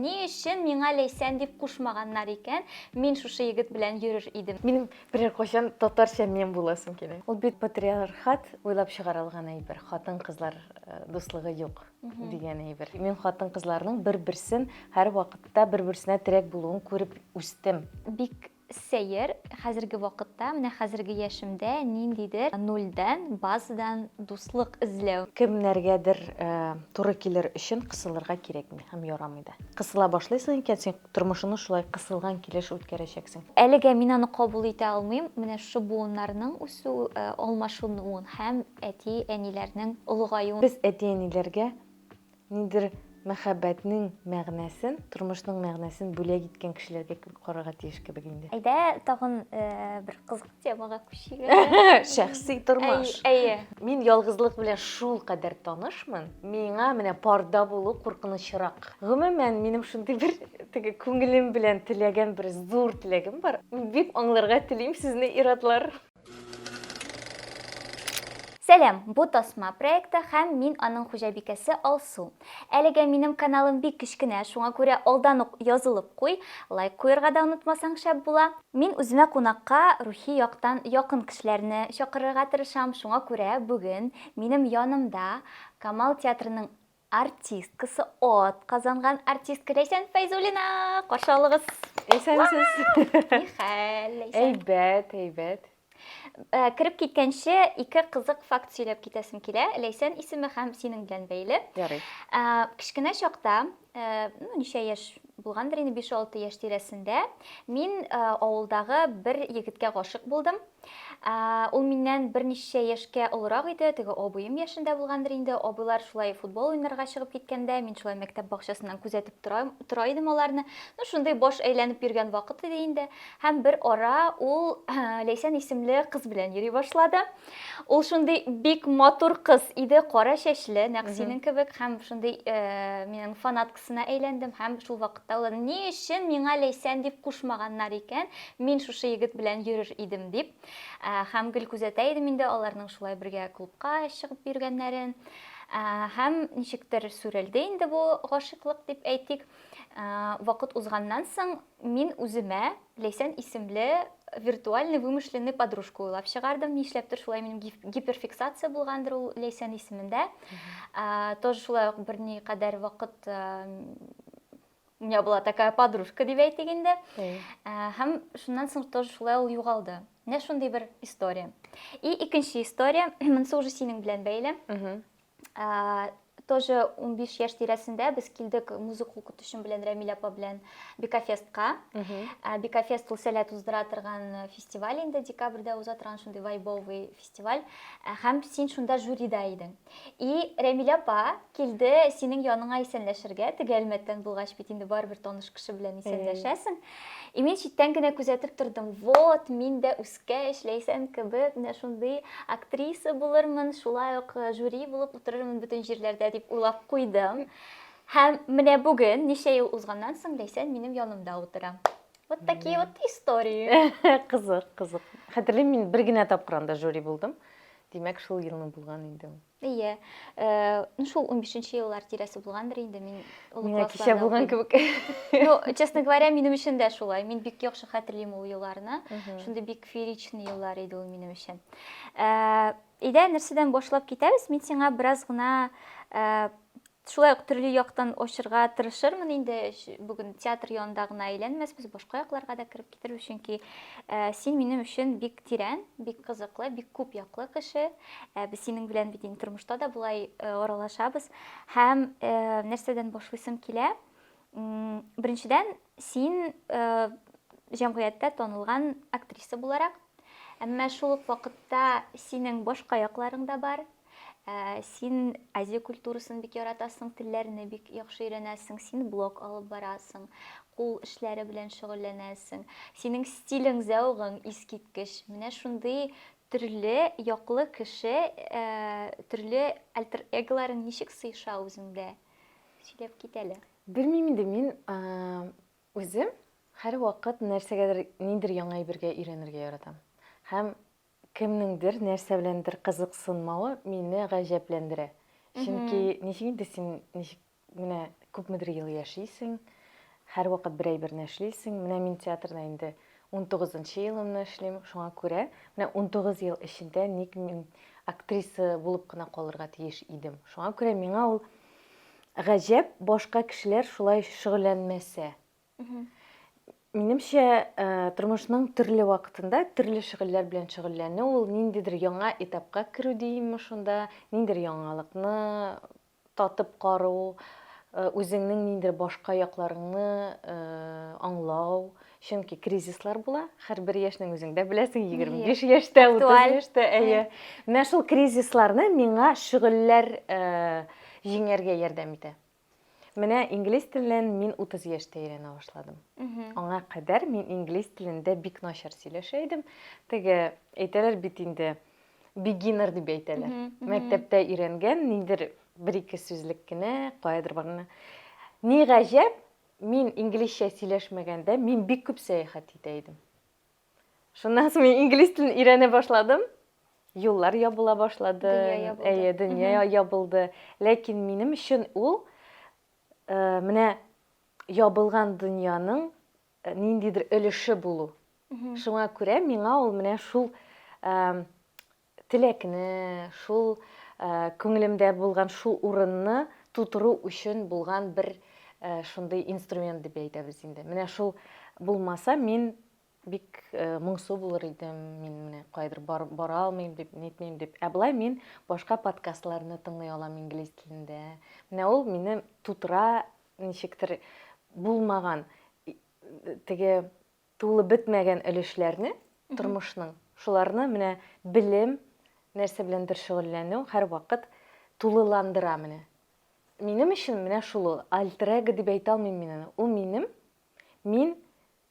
Ни өчен миңа Ләйсән дип кушмаганнар икән? Мин шушы егет белән йөрер идем. Минем берәр кайчан татарча мен буласым килә. Ул бит патриархат уйлап чыгарылган әйбер. Хатын-кызлар дуслыгы юк дигән әйбер. Мин хатын-кызларның бер-берсен һәр вакытта бер-берсенә терәк булуын күреп үстем. Бик сәер, хәзерге вакытта, менә хәзерге яшемдә ниндидер нольдан, базадан дуслык эзләү. Кемнәргәдер туры килер өчен кысылырга кирәкми һәм ярамый да. Кысыла башлыйсың икән, син тормышыңны шулай кысылган килеш үткәрәчәксең. Әлегә мин аны кабул итә алмыйм. Менә шу буыннарның үсү, алмашынуын һәм әти, әниләрнең олыгаюын. Без әти-әниләргә нидер мәхәббәтнең мәгънәсен, тормышның мәгънәсен бүләк иткән кешеләргә карарга тиеш кебек инде. Әйдә, тагын бер кызык темага күчик. Шәхси тормыш. Әйе. Мин ялгызлык белән шул кадәр танышмын. Миңа менә парда булу куркынычрак. Гомумән, минем шундый бер теге күңелем белән теләгән бер зур теләгем бар. Бик аңларга телим сезне, иратлар. Сәлам, бу Тасма проекты һәм мин аның хуҗабикәсе Алсу. Әлегә минем каналым бик кечкенә, шуңа күрә алдан ук язылып куй, лайк куярга да онытмасаң шәп була. Мин үземә кунакка рухи яктан якын кешеләрне чакырырга тырышам, шуңа күрә бүген минем янымда Камал театрының артисткасы, казанган артистка Ләйсән Фәйзуллина. Каршы алыгыз. Әйсәнсез. Нихәл, Ләйсән. Әйбәт. Кіріп кеткенше, ике қызық факт сөйләп кетәсем килә. Ләйсән исеме һәм синең белән бәйле. Ярый. Кечкенә чакта, ничә яшь булгандыр инде, 5-6 яшь тирәсендә, мин авылдагы бер егеткә гашык булдым. Ул миннән берничә яшькә олырак иде, теге абыем яшендә булгандыр инде. Абыйлар шулай футбол уйнарга чыгып киткәндә, мин шулай мәктәп бакчасыннан күзәтеп тора идем аларны. Шундай баш әйләнеп йөргән вакыт иде инде. Һәм бер ара ул Ләйсән исемле кыз белән йөри башлады. Ул шундай бик матур кыз иде, кара чәчле, нәкъ синең кебек, һәм шундай минем фанаткасына әйләндем. Һәм шул вакытта ул ни өчен миңа Ләйсән дип кушмаганнар икән? Мин шушы егет белән йөрер идем дип. Һәм гел күзәтә идем инде аларның шулай бергә клубка чыгып йөргәннәрен. Һәм ничектер сүрелде инде бу гашыклык дип әйтик. Вакыт узганнан соң мин үземә Ләйсән исемле виртуальный вымышленный подружка уйлап чыгардым. Нишләптер шулай минем гиперфиксация булгандыр ул Ләйсән исемендә. Тоже шулай берникадәр вакыт у меня была такая подружка дип әйтик инде. Һәм шуннан соң тоже шулай ул югалды. Менә шундый бер история. И икенче история, монысы уже синең белән бәйле. Тоже 15 яшь тирәсендә без килдек музыка укытучым белән Рәмил апа белән Бикафестка. Бикафест ул сәләт уздыра торган фестиваль инде, декабрьдә уза торган шундый вайбовый фестиваль. Һәм син шунда жюрида идең. И Рәмил апа килде синең яныңа исәнләшергә, теге Әлмәттән булгач бит инде барыбер таныш кеше белән исәнләшәсең. И мин читтән генә күзәтеп тордым. Вот, мин дә үскәч Ләйсән кебек, менә шундый актриса булырмын, шулай ук жюри булып утырырмын бөтен җирләрдә дип уйлап куйдым. Һәм менә бүген, ничә ел узганнан соң, Ләйсән минем янымда утыра. Вот такие вот истории. Кызык. Хәтерлим, мин бер генә тапкырында жюри булдым. Димәк, шул елның булган инде. Ие. Шул 15-нче еллар тирәсе булгандыр инде, мин Миңа кичә булган кебек. Честно говоря, минем өчен дә шулай. Мин бик яхшы хәтерлим ул елларны. Шундый бик фееричный еллар иде ул минем өчен. Идә нәрсәдән башлап китәбез? Мин сиңа бераз гына шулай ук төрле яктан ачырга тырышырмын инде. Бүген театр янында гына әйләнмәсбез, башка якларга да кирип китер, чөнки син минем өчен бик тирән, бик кызыклы, бик күп яклы кеше. Без синең белән бит инде тормышта да булай аралашабыз. Һәм нәрсәдән башлыйсым килә? Беренчедән, син җәмгыятьтә танылган актриса буларак, әмма шул ук вакытта синең башка якларың да бар. Син Азия культурасын бик яратасың, телләрне бик яхшы өйрәнәсең, син блог алып барасың, кул эшләре белән шөгыльләнәсең. Синең стилең, зәвыгың искиткеч. Менә шундый төрле яклы кеше, төрле альтер эголарың ничек сыйша үзеңдә? Сөйләп кит әле. Белмим инде, мин үзем һәр вакыт нәрсәгәдер, ниндер яңа әйбергә өйрәнергә яратам. Һәм кемнеңдер нәрсә беләндер кызыксынмавы мине гаҗәпләндерә. Чөнки ничек инде син менә күпмедер ел яшисең, һәрвакыт берәй-берне эшлисең. Менә мин театрда инде 19-нчы елымны эшлим. Шуңа күрә, менә 19 ел эчендә ник мин актриса булып кына калырга тиеш идем. Шуңа күрә миңа ул гаҗәп башка кешеләр шулай шөгыльләнмәсә. Минемчә, тормышның төрле вакытында төрле шөгыльләр белән шөгыльләнү ул ниндидер яңа этапка керү дийме шунда, ниндидер яңалыкны татып карау, үзеңнең ниндидер башка якларыңны аңлау. Чөнки кризислар була. Һәрбер яшьнең үзеңдә беләсең, 25 яшьтә, 30 яшьтә, әйе. Менә шул кризисларны миңа шөгыльләр җиңәргә ярдәм итә. Менә инглиз телен мин 30 яшьтә өйрәнә башладым. Аңа кадәр мин инглиз телендә бик начар сөйләшә идем. Теге әйтәләр бит инде beginner дип әйтәләр. Мәктәптә өйрәнгән, ниндидер 1-2 сүзлек кенә, каядыр барны. Ни гаҗәп, мин инглизчә сөйләшмәгәндә, мин бик күп сәяхәт итә идем. Шуннан соң мин инглиз телен өйрәнә башладым. Юллар ябыла башлады. Әйе, дөнья ябылды. Ләкин минем өчен ул менә ябылган дөньяның ниндидер өлеше булу. Шуңа күрә миңа ул менә шул теләкне, шул күңелемдә булган шул урынны тутыру өчен булган бер шундый инструмент дип әйтәбез инде. Менә шул булмаса, мин бик моңсу булыр идем. Мин менә кайдыр бара алмыйм дип, нитмим дип. Ә булай мин башка подкастларны тыңлый алам инглиз телендә. Менә ул мине тутыра, ничектер булмаган, теге тулы бетмәгән өлешләрне тормышның. Шуларны менә белем, нәрсә беләндер шөгыльләнү һәрвакыт тулыландыра менә. Минем өчен менә шул альтер эго дип әйтә алмыйм мин аны. Ул мин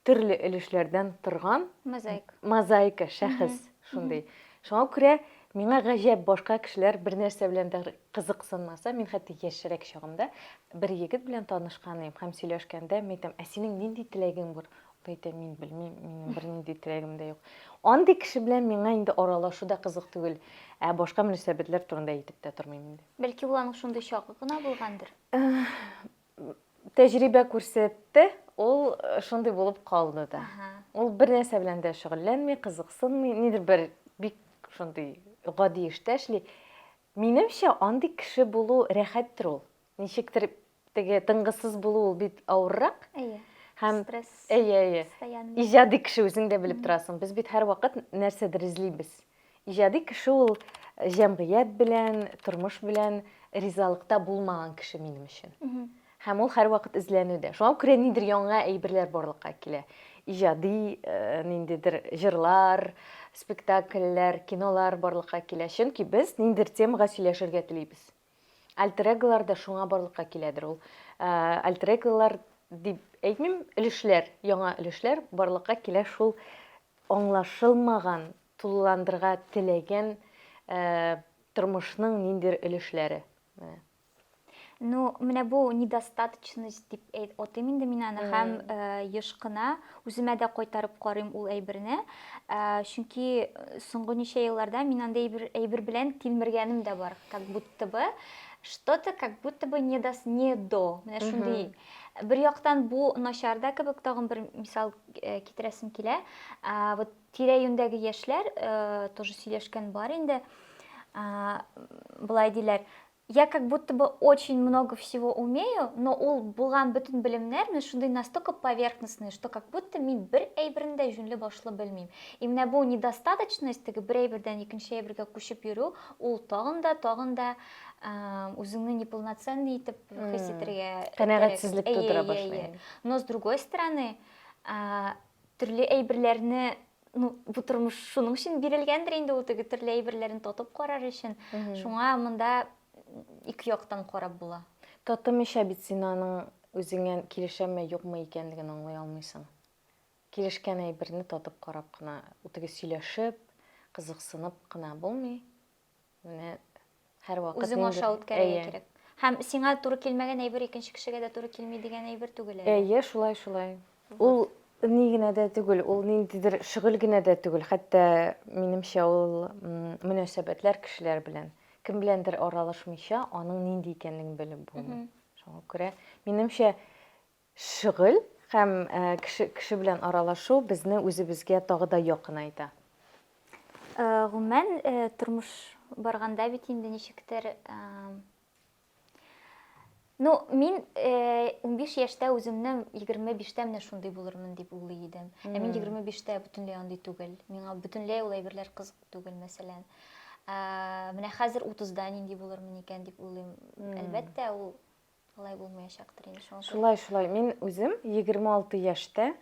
төрле өлешләрдән торган мозаика шәхес шундый. Шуңа күрә миңа гаҗәп башка кешеләр бер нәрсә белән дә кызыксынмаса, мин хәтта яшьрәк чагымда бер егет белән танышкан идем һәм сөйләшкәндә әйтәм, "Ә синең нинди теләгең бар?" Ул әйтә, "Мин белмим, минем бер нинди теләгем дә юк." Андый кеше белән миңа инде аралашу да кызык түгел. Ә башка мөнәсәбәтләр турында әйтеп тә тормыйм инде. Бәлки ул аның шундый чагы гына булгандыр. Тәҗрибә күрсәтте, ул шундый булып калды да. Ул бер нәрсә белән дә шөгыльләнми, кызыксынмый, нидер бер бик шундый гади эштә эшли. Минемчә, андый кеше булу рәхәттер ул. Ничектер теге тынгысыз булу ул бит авыррак. Һәм Стресс. Иҗади кеше үзең дә белеп торасың. Без бит һәрвакыт нәрсәдер эзлибез. Иҗади кеше ул җәмгыять белән, тормыш белән ризалыкта булмаган кеше минем өчен. Һәм ул һәрвакыт эзләнүдә. Шуңа күрә нидер яңа әйберләр барлыкка килә. Иҗади ниндидер җырлар, спектакльләр, кинолар барлыкка килә. Чөнки без ниндидер темага сөйләшергә телибез. Альтер эголар да шуңа барлыкка киләдер ул. Альтер эголар дип әйтмим, өлешләр, яңа өлешләр барлыкка килә шул аңлашылмаган, тулыландырга теләгән тормышның ниндидер өлешләре. Ну, менә бу недостаточность дип атыйм инде мин аны һәм еш кына үземә дә кайтарып карыйм ул әйберне. Чөнки соңгы ничә елларда мин андай әйбер белән тилмергәнем дә бар. Как будто бы не до. Менә шундый. Бер яктан бу начар да кебек, тагын бер мисал китерәсем килә. Вот тирә-юньдәге яшьләр тоже сөйләшкән бар инде. Булай диләр. Я как будто бы очень много всего умею, но ул булган бөтен белемнәр мен шундый настолько поверхностный, что как будто мин бер әйберне дә җүнле башлы белмим. И менә бу недостаточность, теге бер әйбердән икенче әйбергә күчеп йөрү, ул тагын да үзеңне неполноценный итеп хис итәргә, Канәгатьсезлек тудыра башлый. Но с другой стороны, төрле әйберләрне, ну, бу тормыш шуның өчен бирелгәндер инде, ул теге төрле әйберләрен тотып карар өчен. Шуңа монда ике яктан карап була. Татымыйча бит син аның үзеңә килешәме, юкмы икәнлеген аңлый алмыйсың. Килешкән әйберне татып карап кына, теге сөйләшеп, кызыксынып кына булмый. Менә һәрвакыт Үзең аша үткәрергә кирәк. Һәм сиңа туры килмәгән әйбер икенче кешегә дә туры килми дигән әйбер түгел. Әйе, шулай. Ул ни генә дә түгел, ул ниндидер шөгыль генә дә түгел. Хәтта минемчә ул мөнәсәбәтләр кешеләр белән. Кем беләндер аралашмыйча, аның нинди икәнлеген белеп булмый. Шуңа күрә минемчә шөгыль һәм кеше белән аралашу безне үзебезгә тагы да якынайта. Гомумән, тормыш барганда бит инде ничектер, мин 15 яшьтә үземне 25-тә менә шундый булырмын дип уйлый идем. Мин 25-тә бөтенләй андый түгел. Миңа бөтенләй ул әйберләр кызык түгел, мәсәлән. Менә хәзер 30-да нинди булырмын икән дип уйлыйм. Әлбәттә, ул алай булмаячактыр инде шуңа күрә. Шулай. Мин үзем 26 яшьтә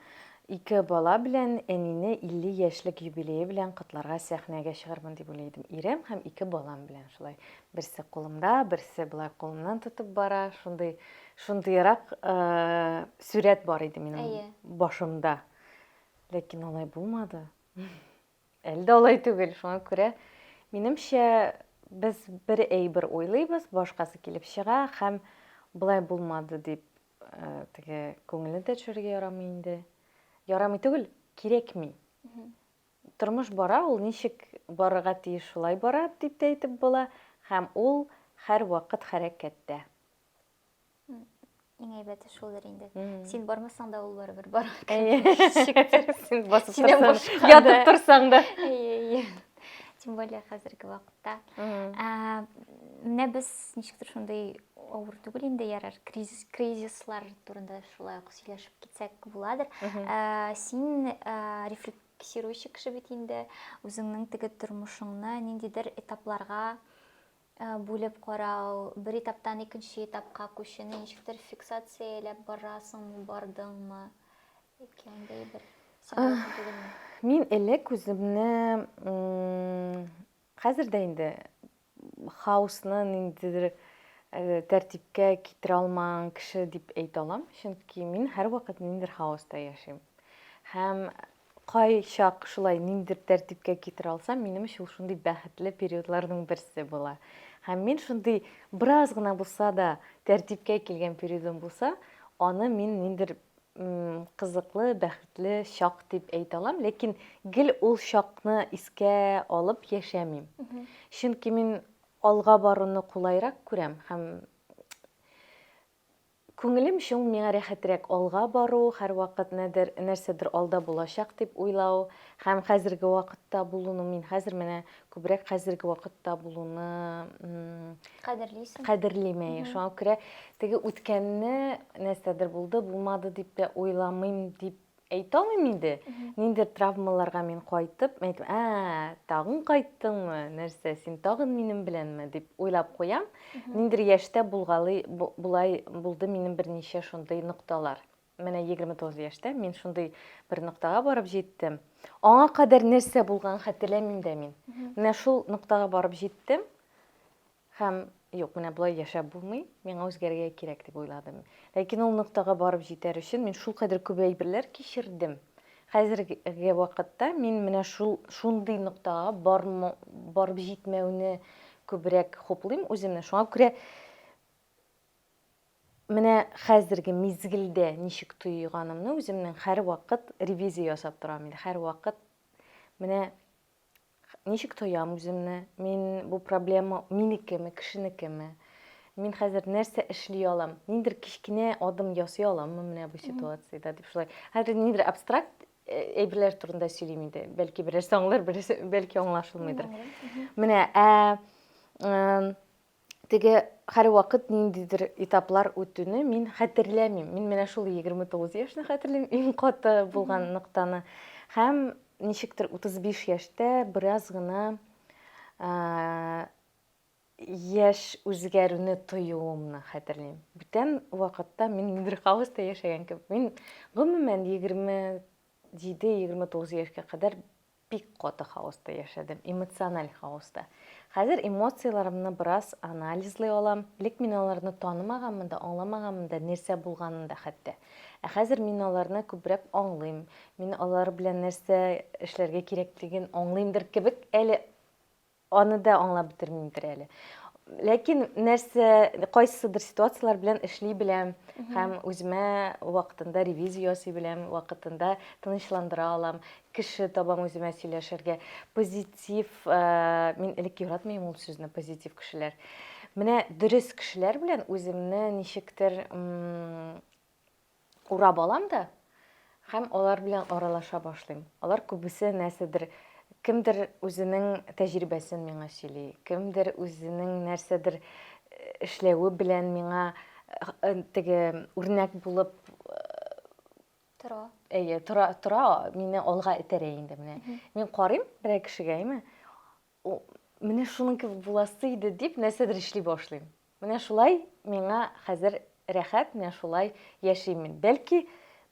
2 бала белән әнине 50 яшьлек юбилее белән котларга сәхнәгә чыгармын дип уйлыйдым. Ирем һәм 2 балам белән шулай. Берсе кулымда, берсе булай кулымнан тотып бара. Шундыйрак сүрәт бар иде минем башымда. Ләкин алай булмады. Әле дә алай түгел. Шуңа күрә минемчә без бер әйбер уйлыйбыз, башкасы килеп чыга һәм булай булмады дип теге күңелне дә төшерергә ярамый инде. Ярамый түгел, кирәкми. Тормыш бара, ул ничек барырга тиеш шулай бара дип тә әйтеп була, һәм ул һәр вакыт хәрәкәттә. Иң әйбәте шулдыр инде. Син бармасаң да ул барыбер бар. Син басып торсаң, ятып торсаң да. Тем более хәзерге вакытта. Менә без ничектер шундай авыр түгел инде, ярар, кризислар турында шулай ук сөйләшеп китсәк буладыр. Син рефлексирующий кеше бит инде, үзеңнең теге тормышыңны ниндидер этапларга бүлеп карау, бер этаптан икенче этапка күчүне ничектер фиксацияләп барасың, бардыңмы? Икәндәй бер. Мин элек үземне хәзер дә инде хаосны ниндидер тәртипкә китерә алмаган кеше дип әйтә алам, чөнки мин һәр вакыт ниндидер хаоста яшим. Һәм кайчак шулай ниндидер тәртипкә китерә алсам, минем өчен шундый бәхетле периодларның берсе була. Һәм мин шундый бераз гына булса да тәртипкә килгән периодым булса, аны мин ниндидер кызыклы, бәхетле чак дип әйтә алам, ләкин гел ул чакны искә алып яшәмим. Чөнки мин алга баруны кулайрак күрәм һәм күңелем өчен миңа рәхәтрәк алга бару, һәр вакыт нәрсәдер алда булачак дип уйлау һәм хәзерге вакытта булуны мин хәзер менә күбрәк хәзерге вакытта булуны кадерлим. Шуңа күрә теге үткәнне нәрсәдер булды, булмады дип тә уйламыйм дип әйтә алмыйм инде. Ниндидер травмаларга мин кайтып, әйтәм, тагын кайттыңмы, нәрсә, син тагын минем беләнме дип уйлап куям. Ниндидер яшьтә булай булды минем берничә шундый нокталар. Менә 29 яшьтә мин шундый бер ноктага барып җиттем. Аңа кадәр нәрсә булган хәтерләмим дә мин. Менә шул ноктага барып җиттем һәм юк, менә булай яшәп булмый, миңа үзгәрергә кирәк дип уйладым. Ләкин ул ноктага барып җитәр өчен мин шул кадәр күп әйберләр кичердем. Хәзерге вакытта мин менә шундый ноктага барып җитмәүне күбрәк хуплыйм үземне. Шуңа күрә менә хәзерге мизгелдә ничек тойганымны үземнең һәр вакыт ревизия ясап торам инде. Һәр вакыт менә ничек тоям үземне? Мин бу проблема минекеме, кешенекеме? Мин хәзер нәрсә эшли алам? Ниндидер кичкенә адым ясый аламмы менә бу ситуациядә дип шулай. Хәзер ниндидер абстракт әйберләр турында сөйлим инде. Бәлки берәрсе аңлар, бәлки аңлашылмыйдыр. Менә теге һәр вакыт ниндидер этаплар үтүне мин хәтерләмим. Мин менә шул 29 яшьне хәтерлим, иң каты булган ноктаны. Һәм ничектер 35 яшьтә бераз гына яшь үзгәрүне тоюымны хәтерлим. Бүтән вакытта мин ниндидер хаоста яшәгән кебек. Мин гомумән 27-29 яшькә кадәр бик каты хаоста яшәдем, эмоциональ хаоста. Хәзер эмоцияларымны бераз анализлый алам. Лек мин аларны танымаганмын да, аңламаганмын да, нәрсә булганын да хәтта. Хәзер мин аларны күбрәк аңлыйм. Мин алар белән нәрсә эшләргә кирәклеген аңлыймдыр кебек, әле аны да аңлап бетермимдер әле. Ләкин нәрсә, кайсыдыр ситуациялар белән эшли беләм һәм үземә вакытында ревизия ясый беләм, вакытында тынычландыра алам, кеше табам үземә сөйләшергә. Позитив, мин элек яратмыйм ул сүзне, позитив кешеләр. Менә дөрес кешеләр белән үземне ничектер урап алам да, һәм алар белән аралаша башлыйм. Алар күбесе нәрсәдер, кемдер үзенең тәҗрибәсен миңа сөйли, кемдер үзенең нәрсәдер эшләве белән миңа теге үрнәк булып Тора. тора, мине алга этәрә инде менә. Мин карыйм берәр кешегәме, менә шуның кебек буласы иде дип нәрсәдер эшли башлыйм. Менә шулай миңа хәзер рәхәт, менә шулай яшим мин. Бәлки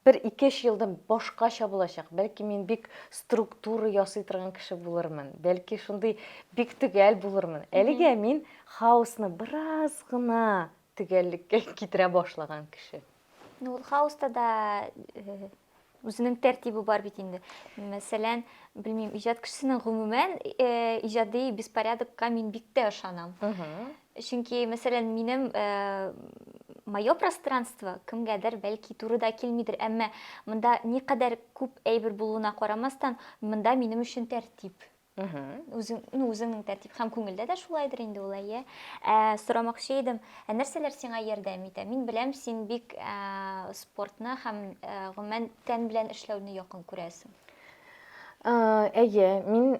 1-2 елдан башкача булачак. Бәлки мин бик структура ясый торган кеше булырмын. Бәлки шундый бик төгәл булырмын. Әлегә мин хаосны бераз гына төгәллеккә китерә башлаган кеше. Ну, ул хаоста да үзенең тәртибе бар бит инде. Мәсәлән, белмим, иҗат кешесенең гомумән иҗади беспорядокка мин бик тә ышанам. Чөнки, мәсәлән, минем мое пространство кемгәдер бәлки туры да килмидер, әмма монда никадәр күп әйбер булуына карамастан, монда минем өчен тәртип. Үзеңнең тәртип һәм күңелдә дә шулайдыр инде ул, әйе. Сорамакчы идем, нәрсәләр сиңа ярдәм итә? Мин беләм, син бик спортны һәм гомумән тән белән эшләүне якын күрәсең. Әйе, мин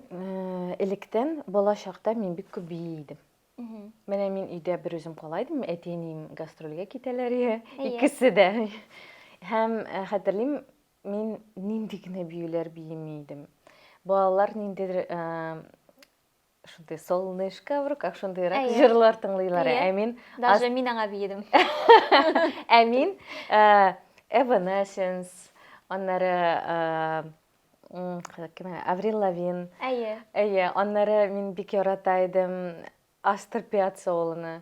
электән бала чакта мин бик күп бии идем. Менә мин өйдә бер үзем калайдым, әтием гастрольгә китәләр, икесе дә. Һәм хәтерлим, мин нинди генә биюләр бийми идем. Балалар ниндидер шундай солнышко в руках, шундыйрак җырлар тыңлыйлар. Ә мин Даже мин аңа биедем. Ә мин Evanescence, аннары Avril Lavigne. Әйе, аннары мин бик ярата идем Astor Piazzolla'ны.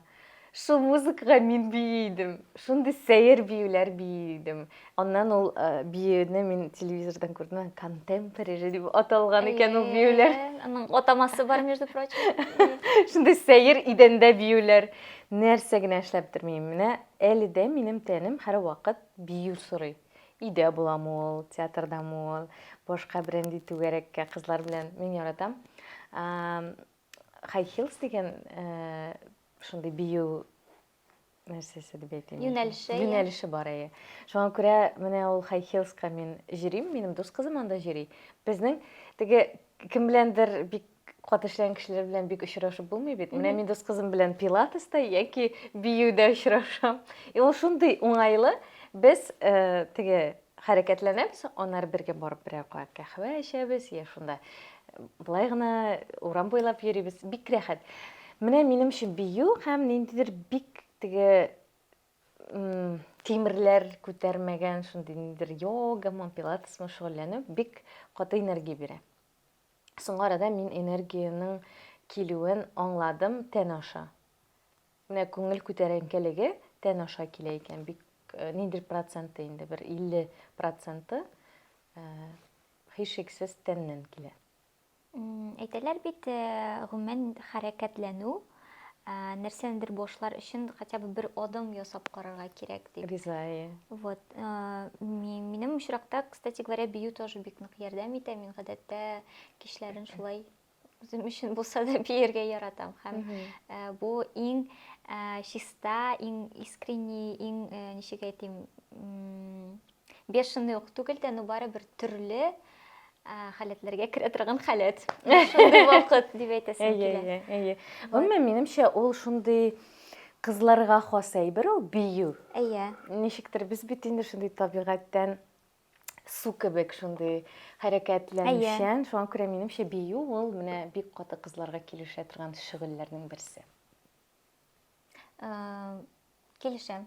Шул музыкага мин бийдем. Шундый сәер биюләр бийдем. Аннан ул биюне мин телевизордан күрдем. Contemporary дип аталган икән ул биюләр. Аның атамасы бар, между прочим. Шундый сәер идәндә биюләр. Нәрсә генә эшләп тормыйм. Менә әле дә минем тәнем һәр вакыт бию сорый. Өйдә буламы ул, театрдамы ул, башка бренди түгәрәккә кызлар белән мин яратам. High Heels дигән шундый бию нәрсәсе дип әйтим. Юнәлеше бар. Шуңа күрә менә ул High Heels'ка мин җөрим, минем дус кызым анда җыри. Безнең теге кем беләндер бик кат эшләгән кешеләр белән бик очрашып булмый бит. Менә мин дус кызым белән пилатеста яки биюдә очрашам. Ул шундый уңайлы. Без теге хәрәкәтләнәбез, аннары бергә барып берәр каһвә эчәбез, я шунда былай гына урам буйлап йөрибез, бик рәхәт. Менә минем өчен бию һәм ниндидер бик теге тимерләр күтәрмәгән шундый ниндидер йога, пилатес шөгыльләнү бик каты энергия бирә. Соңгы арада мин энергияның килүен аңладым тән аша. Менә күңел күтәренкелеге тән аша килә икән. Бик ниндидер проценты инде, бер 50% һичшиксез тәннән килә. Әйтәләр бит, гомумән хәрәкәтләнү нәрсәндер башлар өчен хотя бы бер адым ясап карарга кирәк дип. Риза. Вот. Минем очракта, кстати говоря, бию тоже бик нык ярдәм итә. Мин гадәттә кичләрен шулай үзем өчен булса да биергә яратам. Һәм бу иң чиста, иң искренний, иң ничек әйтим, бешеный ук түгел дә, но бары бер төрле халәтләргә керә торган халәт. Шундый вакыт дип әйтәсем килә. Әйе. Гомумән минемчә ул шундый кызларга хас әйбер ул бию. Әйе. Ничектер без бит инде шундый табигатьтән су кебек шундый хәрәкәтләнүчән. Шуңа күрә минемчә бию ул менә бик каты кызларга килешә торган шөгыльләрнең берсе. Килешәм.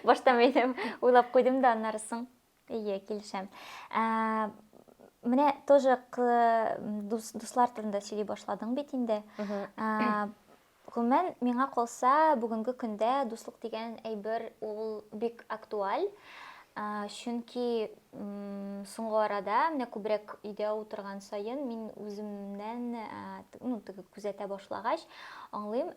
Башта мен уйлап куйдым да аннарысын. Әйе, килешәм. Менә тоже дуслар турында сөйли башладың бит инде. Гомумән миңа калса, бүгенге көндә дуслык дигән әйбер ул бик актуаль. Чөнки соңгы арада менә күбрәк өйдә утырган сайын мин үземнән күзәтә башлагач аңлыйм,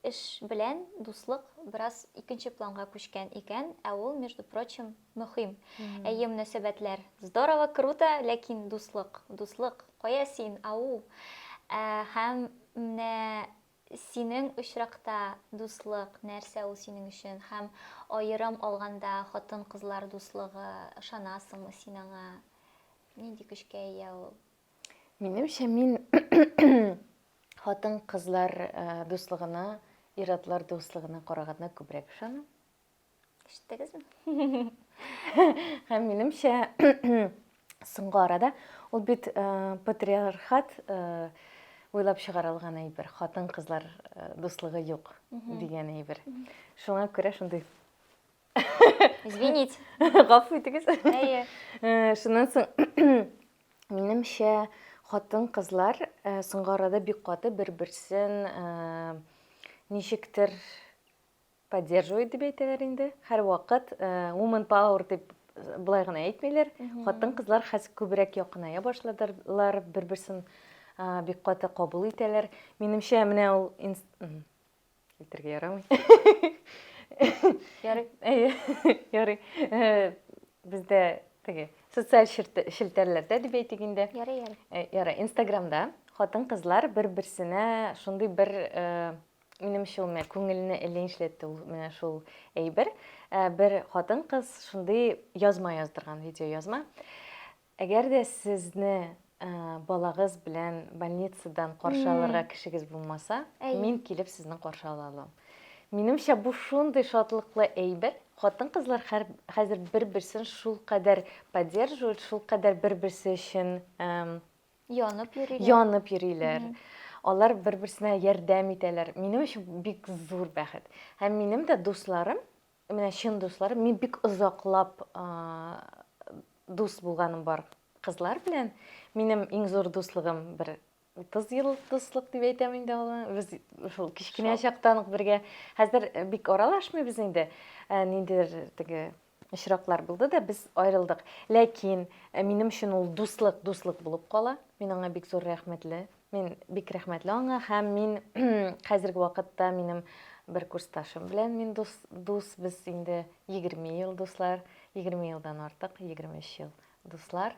эш белән дуслык бераз икенче планга күчкән икән, ә ул, между прочим, мөһим. Әйе, мөнәсәбәтләр здорово, круто, ләкин дуслык, кая син, ау. Һәм менә синең очракта дуслык нәрсә ул синең өчен һәм аерым алганда хатын-кызлар дуслыгы ышанасыңмы син аңа? Нинди көчкә ия ул? Минемчә, мин хатын-кызлар дуслыгына, ир-атлар дуслыгына караганда күбрәк ышанам. Ишеттегезме? Һәм минемчә, соңгы арада ул бит патриархат уйлап чыгарылган әйбер. Хатын-кызлар дуслыгы юк дигән әйбер. Шуңа күрә шундый. Извините. Гафу итегез. Әйе. Шуннан соң минемчә, хатын-кызлар соңгы арада бик каты бер-берсен ничектер поддерживать дип әйтәләр инде. Һәр вакыт woman power дип булай гына әйтмиләр. Хатын-кызлар хәзер күбрәк якыная башладылар, бер-берсен бик каты кабул итәләр. Минемчә, менә ул әйтергә ярамый. Ярый. Ярый. Бездә теге социаль челтәрләрдә дип әйтик инде. Ярый. Ярый, Инстаграмда хатын-кызлар бер-берсенә шундый бер минемчә ул менә күңелне эленчләтте ул менә шул әйбер. Бер хатын-кыз шундый язма яздырган, видео язма. Әгәр дә сезне балагыз белән больницадан каршы алырга кешегез булмаса, мин килеп сезне каршы ала алам. Минемчә, бу шундый шатлыклы әйбер. Хатын-кызлар хәзер бер-берсен шул кадәр поддерживают, шул кадәр бер-берсе өчен янып йөриләр. Алар бер-берсенә ярдәм итәләр. Минем өчен бик зур бәхет. Һәм минем дә дусларым, менә чын дусларым, мин бик озаклап дус булганым бар кызлар белән. Минем иң зур дуслыгым бер 30 ел дуслык дип әйтәм инде аны. Без шул кичкенә чактан ук бергә. Хәзер бик аралашмыйбыз инде. Ниндидер теге очраклар булды да без аерылдык. Ләкин минем өчен ул дуслык булып кала. Мин аңа бик зур рәхмәтле. Мин бик рәхмәтле аңа һәм мин хәзерге вакытта минем бер курсташым белән мин дус без инде 20 ел дуслар, 20 елдан артык, 23 ел дуслар.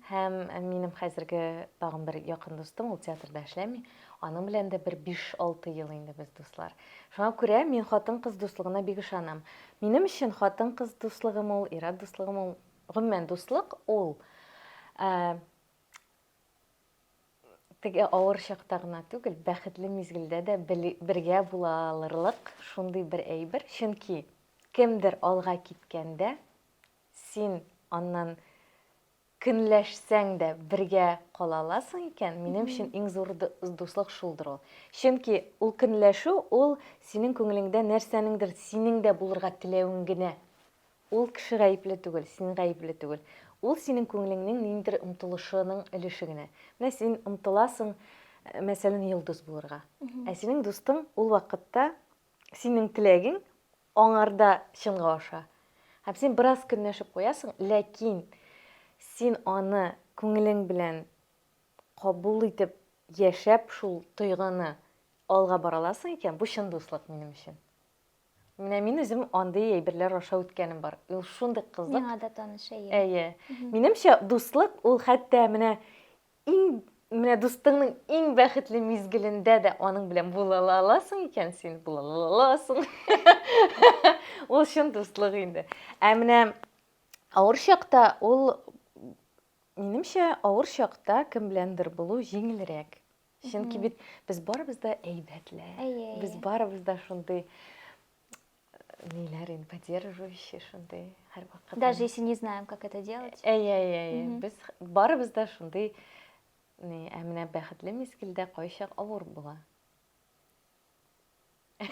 Һәм минем хәзерге тагын бер якын дустым, ул театрда эшләми. Аның белән дә бер 5-6 ел инде без дуслар. Шуңа күрә мин хатын-кыз дуслыгына бик ышанам. Минем өчен хатын-кыз дуслыгы ул, ир-ат дуслыгы ул, гомумән дуслык ул теге авыр чакта гына түгел, бәхетле мизгелдә дә бергә була алырлык шундый бер әйбер. Чөнки кемдер алга киткәндә, син аннан көнләшсәң дә бергә кала аласың икән, минем өчен иң зур дуслык шулдыр ул. Чөнки ул көнләшү, ул синең күңелеңдә нәрсәнеңдер синең дә булырга теләвең генә. Ул кеше гаепле түгел, син гаепле түгел. Ул синең күңелеңнең ниндидер омтылышының өлеше генә. Менә син омтыласың, мәсәлән, йолдыз булырга. Ә синең дустың ул вакытта синең теләгең аңарда чынга аша. Һәм син бераз көнләшеп куясың, ләкин син аны күңелең белән кабул итеп яшәп шул тойгыны алга бара аласың икән, бу чын дуслык минем өчен. Менә мин үзем андый әйберләр аша үткәнем бар. Ул шундый кызык. Миңа да таныш әйе. Әйе. Минемчә, дуслык ул хәтта менә дустыңның иң бәхетле мизгелендә дә аның белән була аласың икән, син була аласың. Ул чын дуслык инде. Ә менә авыр чакта ул минемчә, авыр чакта кем беләндер булу җиңелрәк. Чөнки бит без барыбыз да әйбәтләр. Без барыбыз да шундый ниләрен поддерживающий шундый һәр вакыт. Даже если не знаем, как это делать. Әйе. Без барыбыз да шундый менә бәхетле мизгелдә кайчак авыр була.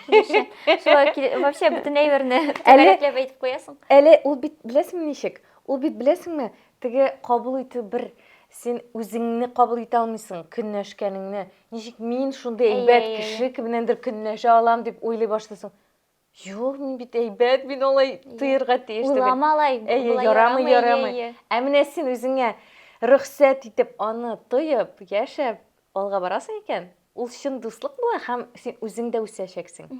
Вообще бөтен әйберне төгәлләп әйтеп куясың. Әле ул бит беләсеңме ничек? Ул бит беләсеңме, теге кабул итү бер син үзеңне кабул итә алмыйсың көнләшкәнеңне. Ничек мин шундый әйбәт кеше кемнәндер көнләшә алам дип уйлый башласың. Юк, мин бит әйбәт, мин алай тыйырга тиеш түгел. Уламалай, ярамый. Ә менә син үзеңә рөхсәт итеп аны тыйып, яшәп алга барасың икән, ул чын дуслык була һәм син үзең дә үсәчәксең.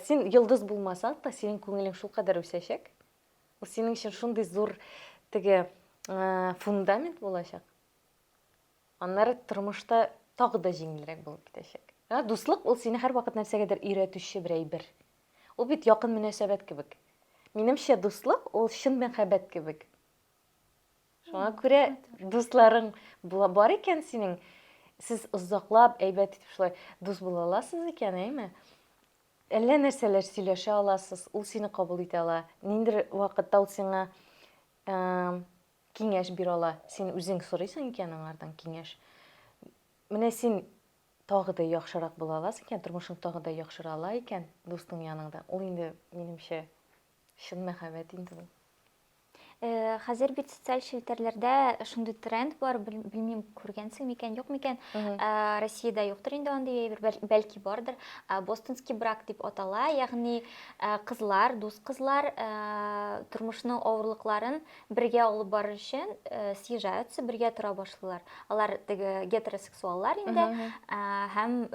Син йолдыз булмасаң да, синең күңелең шул кадәр үсәчәк. Ул синең өчен шундый зур теге фундамент булачак. Аннары тормышта тагы да җиңелрәк булып китәчәк. Дуслык ул сине һәрвакыт нәрсәгәдер өйрәтүче бер әйбер. Ул бит якын мөнәсәбәт кебек. Минемчә, дуслык ул чын мәхәббәт кебек. Шуңа күрә дусларың бар икән синең, сез озаклап, әйбәт итеп шулай дус була аласыз икән, әйме? Әллә нәрсәләр сөйләшә аласыз, ул сине кабул итә ала. Ниндер вакытта ул сиңа киңәш бирә ала. Син үзең сорыйсың икән аңардан киңәш. Менә син тагы да яхшырак була аласың икән, тормышың тагы да яхшыра ала икән дустың яныңда. Ул инде минемчә чын мәхәббәт инде ул. Хәзер бит социаль челтәрләрдә шундый тренд бар, белмим, күргәнсең микән, юк микән. Россиядә юктыр инде андый әйбер, бәлки бардыр. Бостонский брак дип атала, ягъни кызлар, дус кызлар тормышның авырлыкларын бергә алып барыр өчен съезжаются, бергә тора башлыйлар. Алар гетеросексуаллар инде, һәм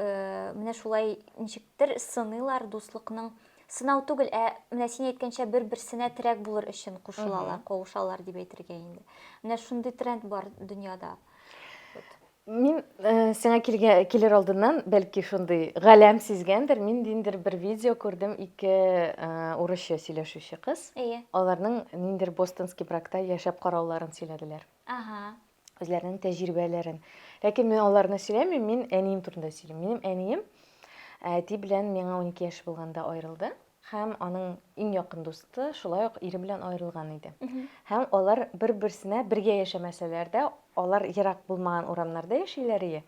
менә шулай ничектер сыныйлар дуслыкның. Сынау түгел, менә син әйткәнчә бер-берсенә терәк булыр өчен кушылалар, кавышалар дип әйтергә инде. Менә шундый тренд бар дөньяда. Мин сиңа килер алдыннан, бәлки шундый галәм сизгәндер, мин диндер бер видео күрдем, ике урысча сөйләшүче кыз. Аларның ниндер бостонский бракта яшәп карауларын сөйләделәр. Үзләренең тәҗрибәләрен. Ләкин мин аларны сөйләмим, мин әнием турында сөйлим. Минем әнием әти белән миңа 12 яшь булганда аерылды. Һәм аның иң якын дусты шулай ук ире белән аерылган иде. Һәм алар бер-берсенә бергә яшәмәсәләр дә, алар ерак булмаган урамнарда яшиләр иде.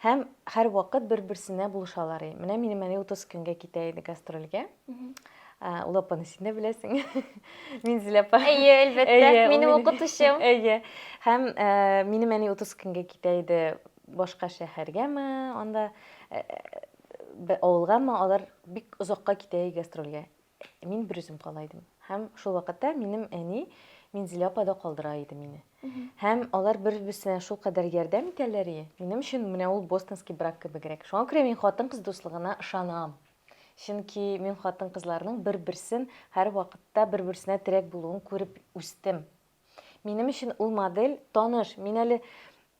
Һәм һәр вакыт бер-берсенә булышалар иде. Менә минем әни 30 көнгә китә иде гастрольгә. Ул апаны син дә беләсең. Мин Зиләпа. Әйе, әлбәттә, минем укытучым. Әйе. Һәм минем әни 30 көнгә китә иде башка шәһәргәме, анда авылгамы, алар бик озакка китә гастрольгә. Мин бер үзем кала идем. Һәм шул вакытта минем әни Минзилә апада калдыра иде мине. Һәм алар бер-берсенә шул кадәр ярдәм итәләр иде. Минем өчен менә ул бостонский брак кебегрәк. Шуңа күрә мин хатын-кыз дуслыгына ышанам. Чөнки мин хатын-кызларның бер-берсен һәр вакытта бер-берсенә терәк булуын күреп үстем. Минем өчен ул модель таныш. Мин әле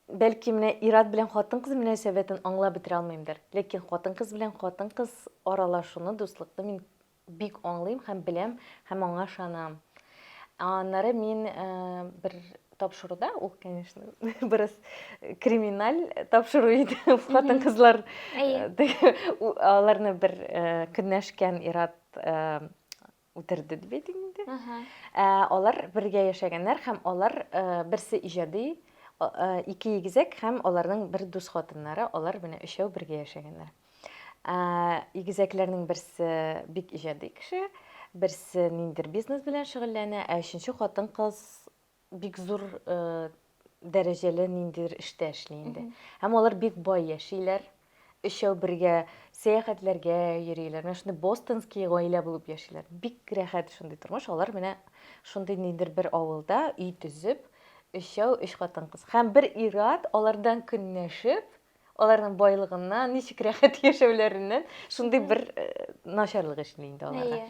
бәлки менә ир-ат белән хатын-кыз мөнәсәбәтен аңлап бетерә алмыймдыр. Ләкин хатын-кыз белән хатын-кыз аралашуны, дуслыкны мин бик аңлыйм һәм беләм, һәм аңа ышанам. Аннары мин бер тапшыруда, ул, конечно, бераз криминаль тапшыру иде. Хатын-кызлар аларны бер көнләшкән ир-ат үтерде дип әйтим инде. Алар бергә яшәгәннәр һәм алар берсе иҗади, ике егезәк һәм аларның бер дус хатыннары, алар менә өчәү бергә яшәгәннәр. Егезәкләрнең берсе бик иҗади кеше, берсе ниндер бизнес белән шөгыльләнә, өченче хатын-кыз бик зур дәрәҗәле ниндер эштә эшли инде. Һәм алар бик бай яшиләр. Өчәү бергә сәяхәтләргә йөриләр. Менә шундый бостонский гаилә булып яшиләр. Бик рәхәт шундый тормыш. Алар менә шундый ниндер бер авылда үй төзеп, өчәү өч хатын-кыз. Һәм бер ир-ат алардан көнләшеп, аларның байлыгыннан, ничек рәхәт яшәүләреннән шундый бер начарлык эшли инде аларга.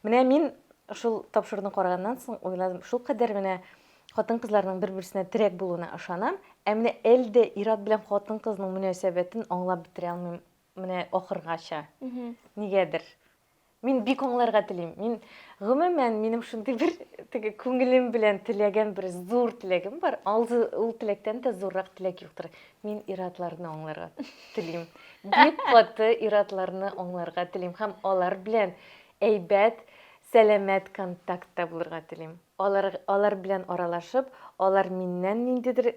Менә мин шул тапшыруны караганнан соң уйладым, шул кадәр менә хатын-кызларның бер-берсенә терәк булуына ышанам. Менә әлдә ир-ат белән хатын-кызның мөнәсәбәтен аңлап бетерә алмыйм менә ахыргача. Нигәдер? Мин бик аңларга телим. Мин гомумән минем шундый бер күңелем белән теләгән бер зур теләгем бар. Ул теләктән дә зуррак теләк юктыр. Мин ир-атларны аңларга телим. Бик каты ир-атларны аңларга телим һәм алар белән әйбәт, сәламәт контактта булырга телим. Алар белән аралашып, алар миннән ниндидер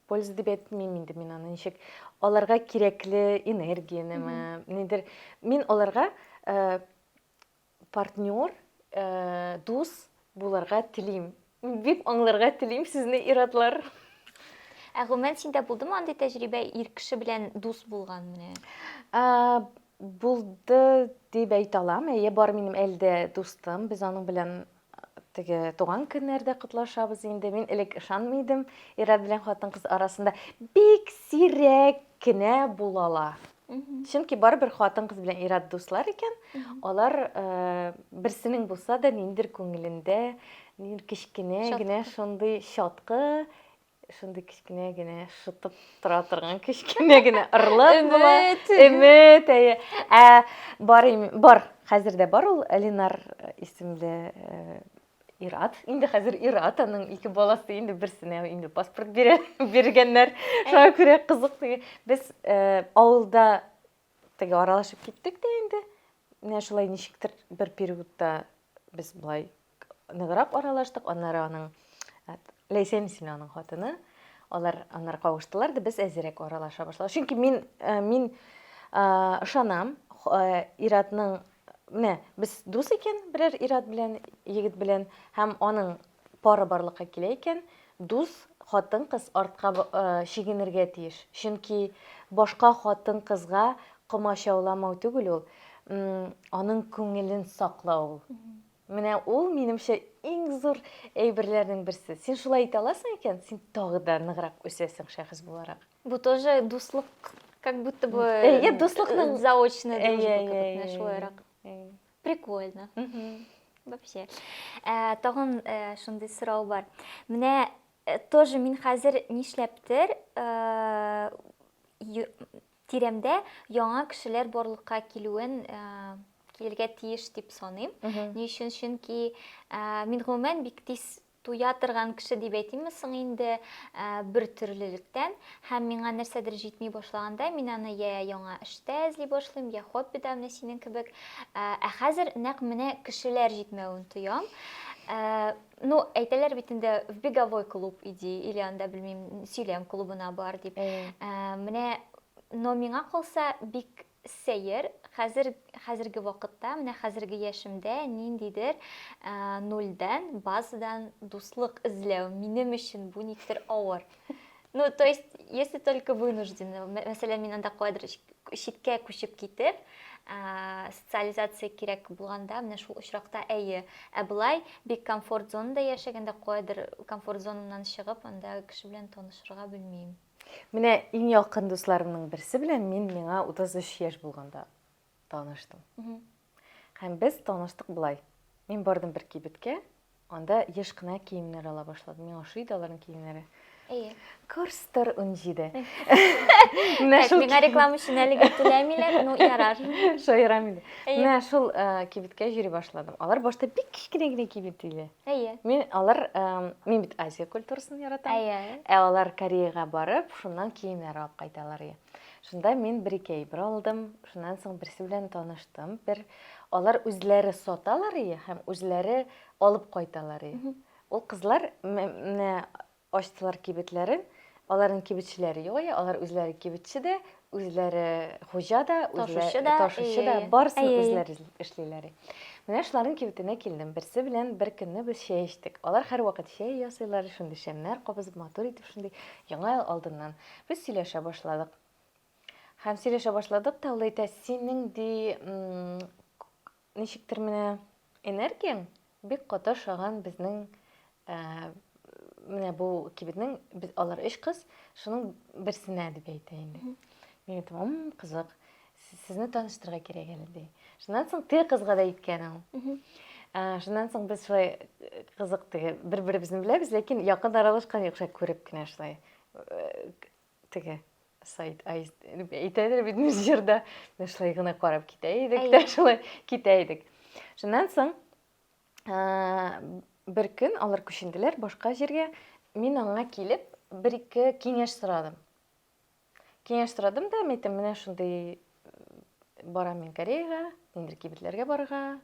польза дип әйтмим инде мин аны ничек. Аларга кирәкле энергияне, ниндидер. Мин аларга партнер, дус булырга телим. Бик аңларга телим сезне ир-атлар. Гомумән синдә булдымы андый тәҗрибә, ир кеше белән дус булган менә? Булды дип әйтә алам. Әйе, бар минем әлдә дустым. Без аның белән туган көннәрдә котлашабыз инде. Мин элек ышанмыйдым. Ир-ат белән хатын-кыз арасында бик сирәк кенә булалар. Чөнки барыбер хатын-кыз белән ир-ат дуслар икән. Алар берсенең булса да ниндер күңелендә, кечкенә генә шундый чаткы шундай кичкенә генә шытып тора торган кичкенә генә ырлап була. Өмет. Өмет, әйе. Бар, хәзер дә бар ул Ленар исемле Ират. Инде хәзер Ират, аның 2 баласы, инде берсенә инде паспорт биргәннәр. Шуңа күрә кызык теге. Без авылда теге аралашып киттек дә инде. Менә шулай ничектер бер периодта без булай ныграк аралаштык. Аннары аның Ләйсән исемле аның хатыны. Алар кавыштылар да без әзрәк аралаша башладык. Чөнки мин ышанам, Иратның менә без дус икән, берәр Ират белән, егет белән, һәм аның пары барлыкка килә икән, дус хатын-кыз артка чигенергә тиеш. Чөнки башка хатын-кызга комачауламау түгел ул, аның күңелен саклау. Менә ул минемчә иң зур әйберләрнең берсе. Син шулай итә аласың икән, син тагы да ныграк үсәсең шәхес буларак. Бу тоже дуслык, как будто бы дуслыкның заочная дружба кебек, шулайрак. Прикольно. Вообще. Тагын шундый сорау бар. Менә тоже мин хәзер нишләптер тиремдә яңа кешеләр барлыкка килергә тиеш дип саныйм. Ни өчен? Чөнки мин гомумән бик тиз туя торган кеше дип әйтимме соң инде бер төрлелектән, һәм миңа нәрсәдер җитми башлаганда, мин аны я яңа эштә эзли башлыйм, я хоббида менә синең кебек. Хәзер нәкъ менә кешеләр җитмәвен тоям. Ну, әйтәләр бит инде в беговой клуб иди, или анда белмим, сөйләм клубына бар дип. Менә но миңа калса бик сәер, хәзерге вакытта, менә хәзерге яшемдә ниндидер нольдан, базадан дуслык эзләү минем өчен бу никтер авыр. Ну, то есть, если только вынужденно, мәсәлән, мин анда кайдыр читкә күчеп китеп, социализация кирәк булганда, менә шул очракта әйе, булай бик комфорт зонада яшәгәндә кайдыр комфорт зонамнан чыгып, анда кеше белән танышырга белмим. Менә иң якын дусларымның берсе белән миңа 33 яшь булганда таныштым. Һәм без таныштык булай. Мин бардым бер кибеткә, анда еш кына киемнәр ала башладым. Миңа ошый да аларның киемнәре. Корстер 17. Миңа реклама өчен әлегә түләмиләр, ну ярар. Шойрамый. Менә шул кибеткә йөри башладым. Алар башта бик кичкенә генә кибет иде. Мин бит Азия культурасын яратам. Алар Кореяга барып, шуннан киемнәр алып кайталар. Шунда мин бер-ике әйбер алдым. Шуннан соң берсе белән таныштым. Алар үзләре саталар һәм үзләре алып кайталар. Ул кызлар менә ачтылар кибетләрен, аларның кибетчеләре юк, алар үзләре кибетче дә, үзләре хуҗа да, ташучы да, барысын үзләре эшлиләр. Менә шуларның кибетенә килдем. Берсе белән бер көнне без чәй эчтек. Алар һәрвакыт чәй ясыйлар, шундый шәмнәр кабызып, матур итеп, шундый яңа ел алдыннан без сөйләшә башладык. Һәм сөйләшә башладык та, ул әйтә, синең ди ничектер менә энергияң бик каты шаган безнең менә бу кибетнең алар 3 кыз, шуның берсенә дип әйтә инде. Мин әйтәм, кызык, сезне таныштырырга кирәк әле ди. Шуннан соң теге кызга да әйткән ул. Шуннан соң без шулай кызык теге бер-беребезне беләбез, ләкин якын аралашкан юк, күреп кенә шулай теге сайт әйтәләр бит җирдә, шулай гына карап китә идек, тә шулай китә идек. Шуннан соң бер көн алар күченделәр башка җиргә. Мин аңа килеп, бер-ике киңәш сорадым. Киңәш сорадым да, әйттем, менә шундый барам мин Кореяга, инде кибетләргә барырга,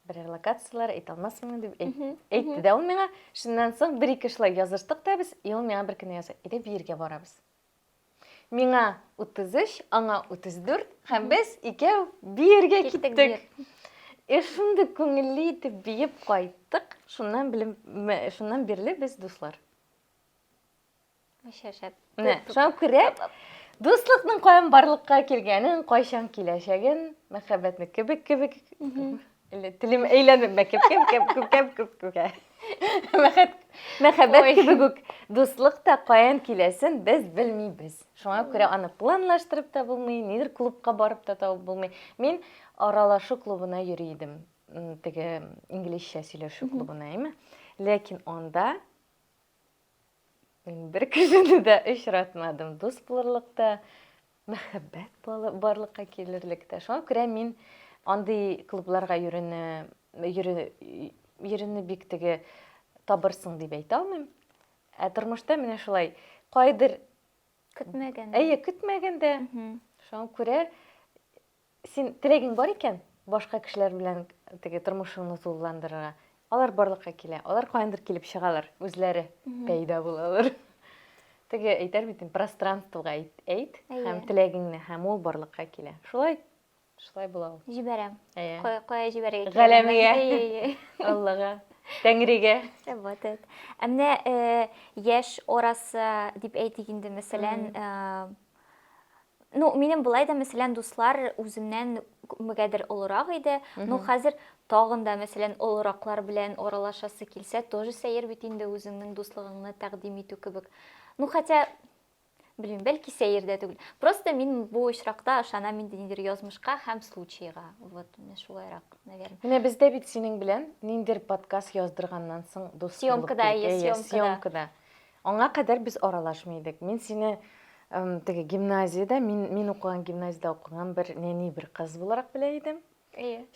берәр локациялар әйтә алмасмын дип әйтте дә ул миңа. Шуннан соң бер-ике шулай языштык та без, ул миңа бер көнне яза, "Иде биргә барабыз." Миңа 33, аңа 34, һәм без икәү биргә киттек. Шунда күңелле итеп биеп кайттык. Шуннан бирле без дуслар. Шәп. Шуңа күрә дуслыкның каян барлыкка килгәнен, кайчан киләчәген, мәхәббәтне кебек. Телем әйләнеп кебек. Мәхәббәт кебек дуслык та каян киләсен без белмибез. Шуңа күрә аны планлаштырып та булмый, нидер клубка барып та табып булмый. Мин аралашу клубына йөри идем. Теге инглизчә сөйләшү клубына, әйме? Ләкин анда Мин бер кешене дә очратмадым. Дус булырлыкта, мәхәббәт барлыкка килерлектә. Шуңа күрә мин андый клубларга йөрүне бик теге табырсың дип әйтә алмыйм. Ә тормышта менә шулай кайдыр Көтмәгән. көтмәгәндә. Шуңа күрә син теләгең бар икән, башка кешеләр белән теге тормышыңны тулыландырырга. Алар барлыкка килә. Алар каяндыр килеп чыгалар, үзләре пәйда булалар. Теге әйтәр бит, пространствога әйт, һәм теләгеңне, һәм ул барлыкка килә. Шулай була ул. Җибәрәм. Әйе. Кая җибәрергә? Галәмгә. Аллага, Тәңригә. Вот это. Ә менә яшь орасы дип әйтик инде, мәсәлән, ну, минем булай да, мәсәлән, дуслар үземнән күпмегәдер олырак иде. Ну, хәзер тагын да, мәсәлән, олыраклар белән аралашасы килсә, тоже сәер бит инде үзеңнең дуслыгыңны тәкъдим итү кебек. Ну, хотя, белмим, бәлки сәер дә түгел. Просто мин бу очракта ышанам инде ниндидер язмышка һәм случайга. Вот, менә шулайрак, наверное. Менә бездә бит синең белән ниндидер подкаст яздырганнан соң дус Съемкада, съемкада. Аңа кадәр без аралашмый идек. Мин сине теге гимназиядә, мин укыган гимназиядә укыган бер бер кыз буларак белә идем.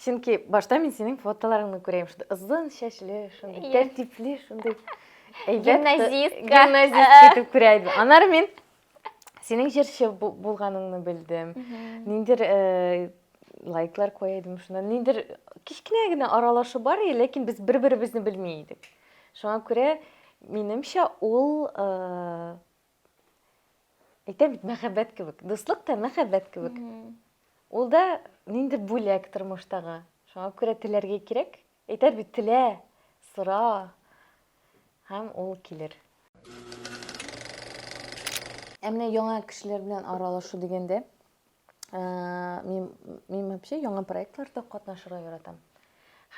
Чөнки башта мин синең фотоларыңны күрәм, шунда озын чәчле, шунда тәртипле, шунда гимназистка дип күрә идем. Аннары мин синең җырчы булганыңны белдем. Ниндидер лайклар куя идем, шунда ниндидер кичкенә генә аралашу бар, ләкин без бер-беребезне белми идек. Шуңа күрә минемчә ул әйтәм бит, мәхәббәт кебек, дуслык та мәхәббәт кебек. Ул да ниндидер бүләк тормыштагы. Шуңа күрә теләргә кирәк. Әйтәр бит, телә, сора, һәм ул килер. Ә менә яңа кешеләр белән аралашу дигәндә, мин вообще яңа проектларда катнашырга яратам.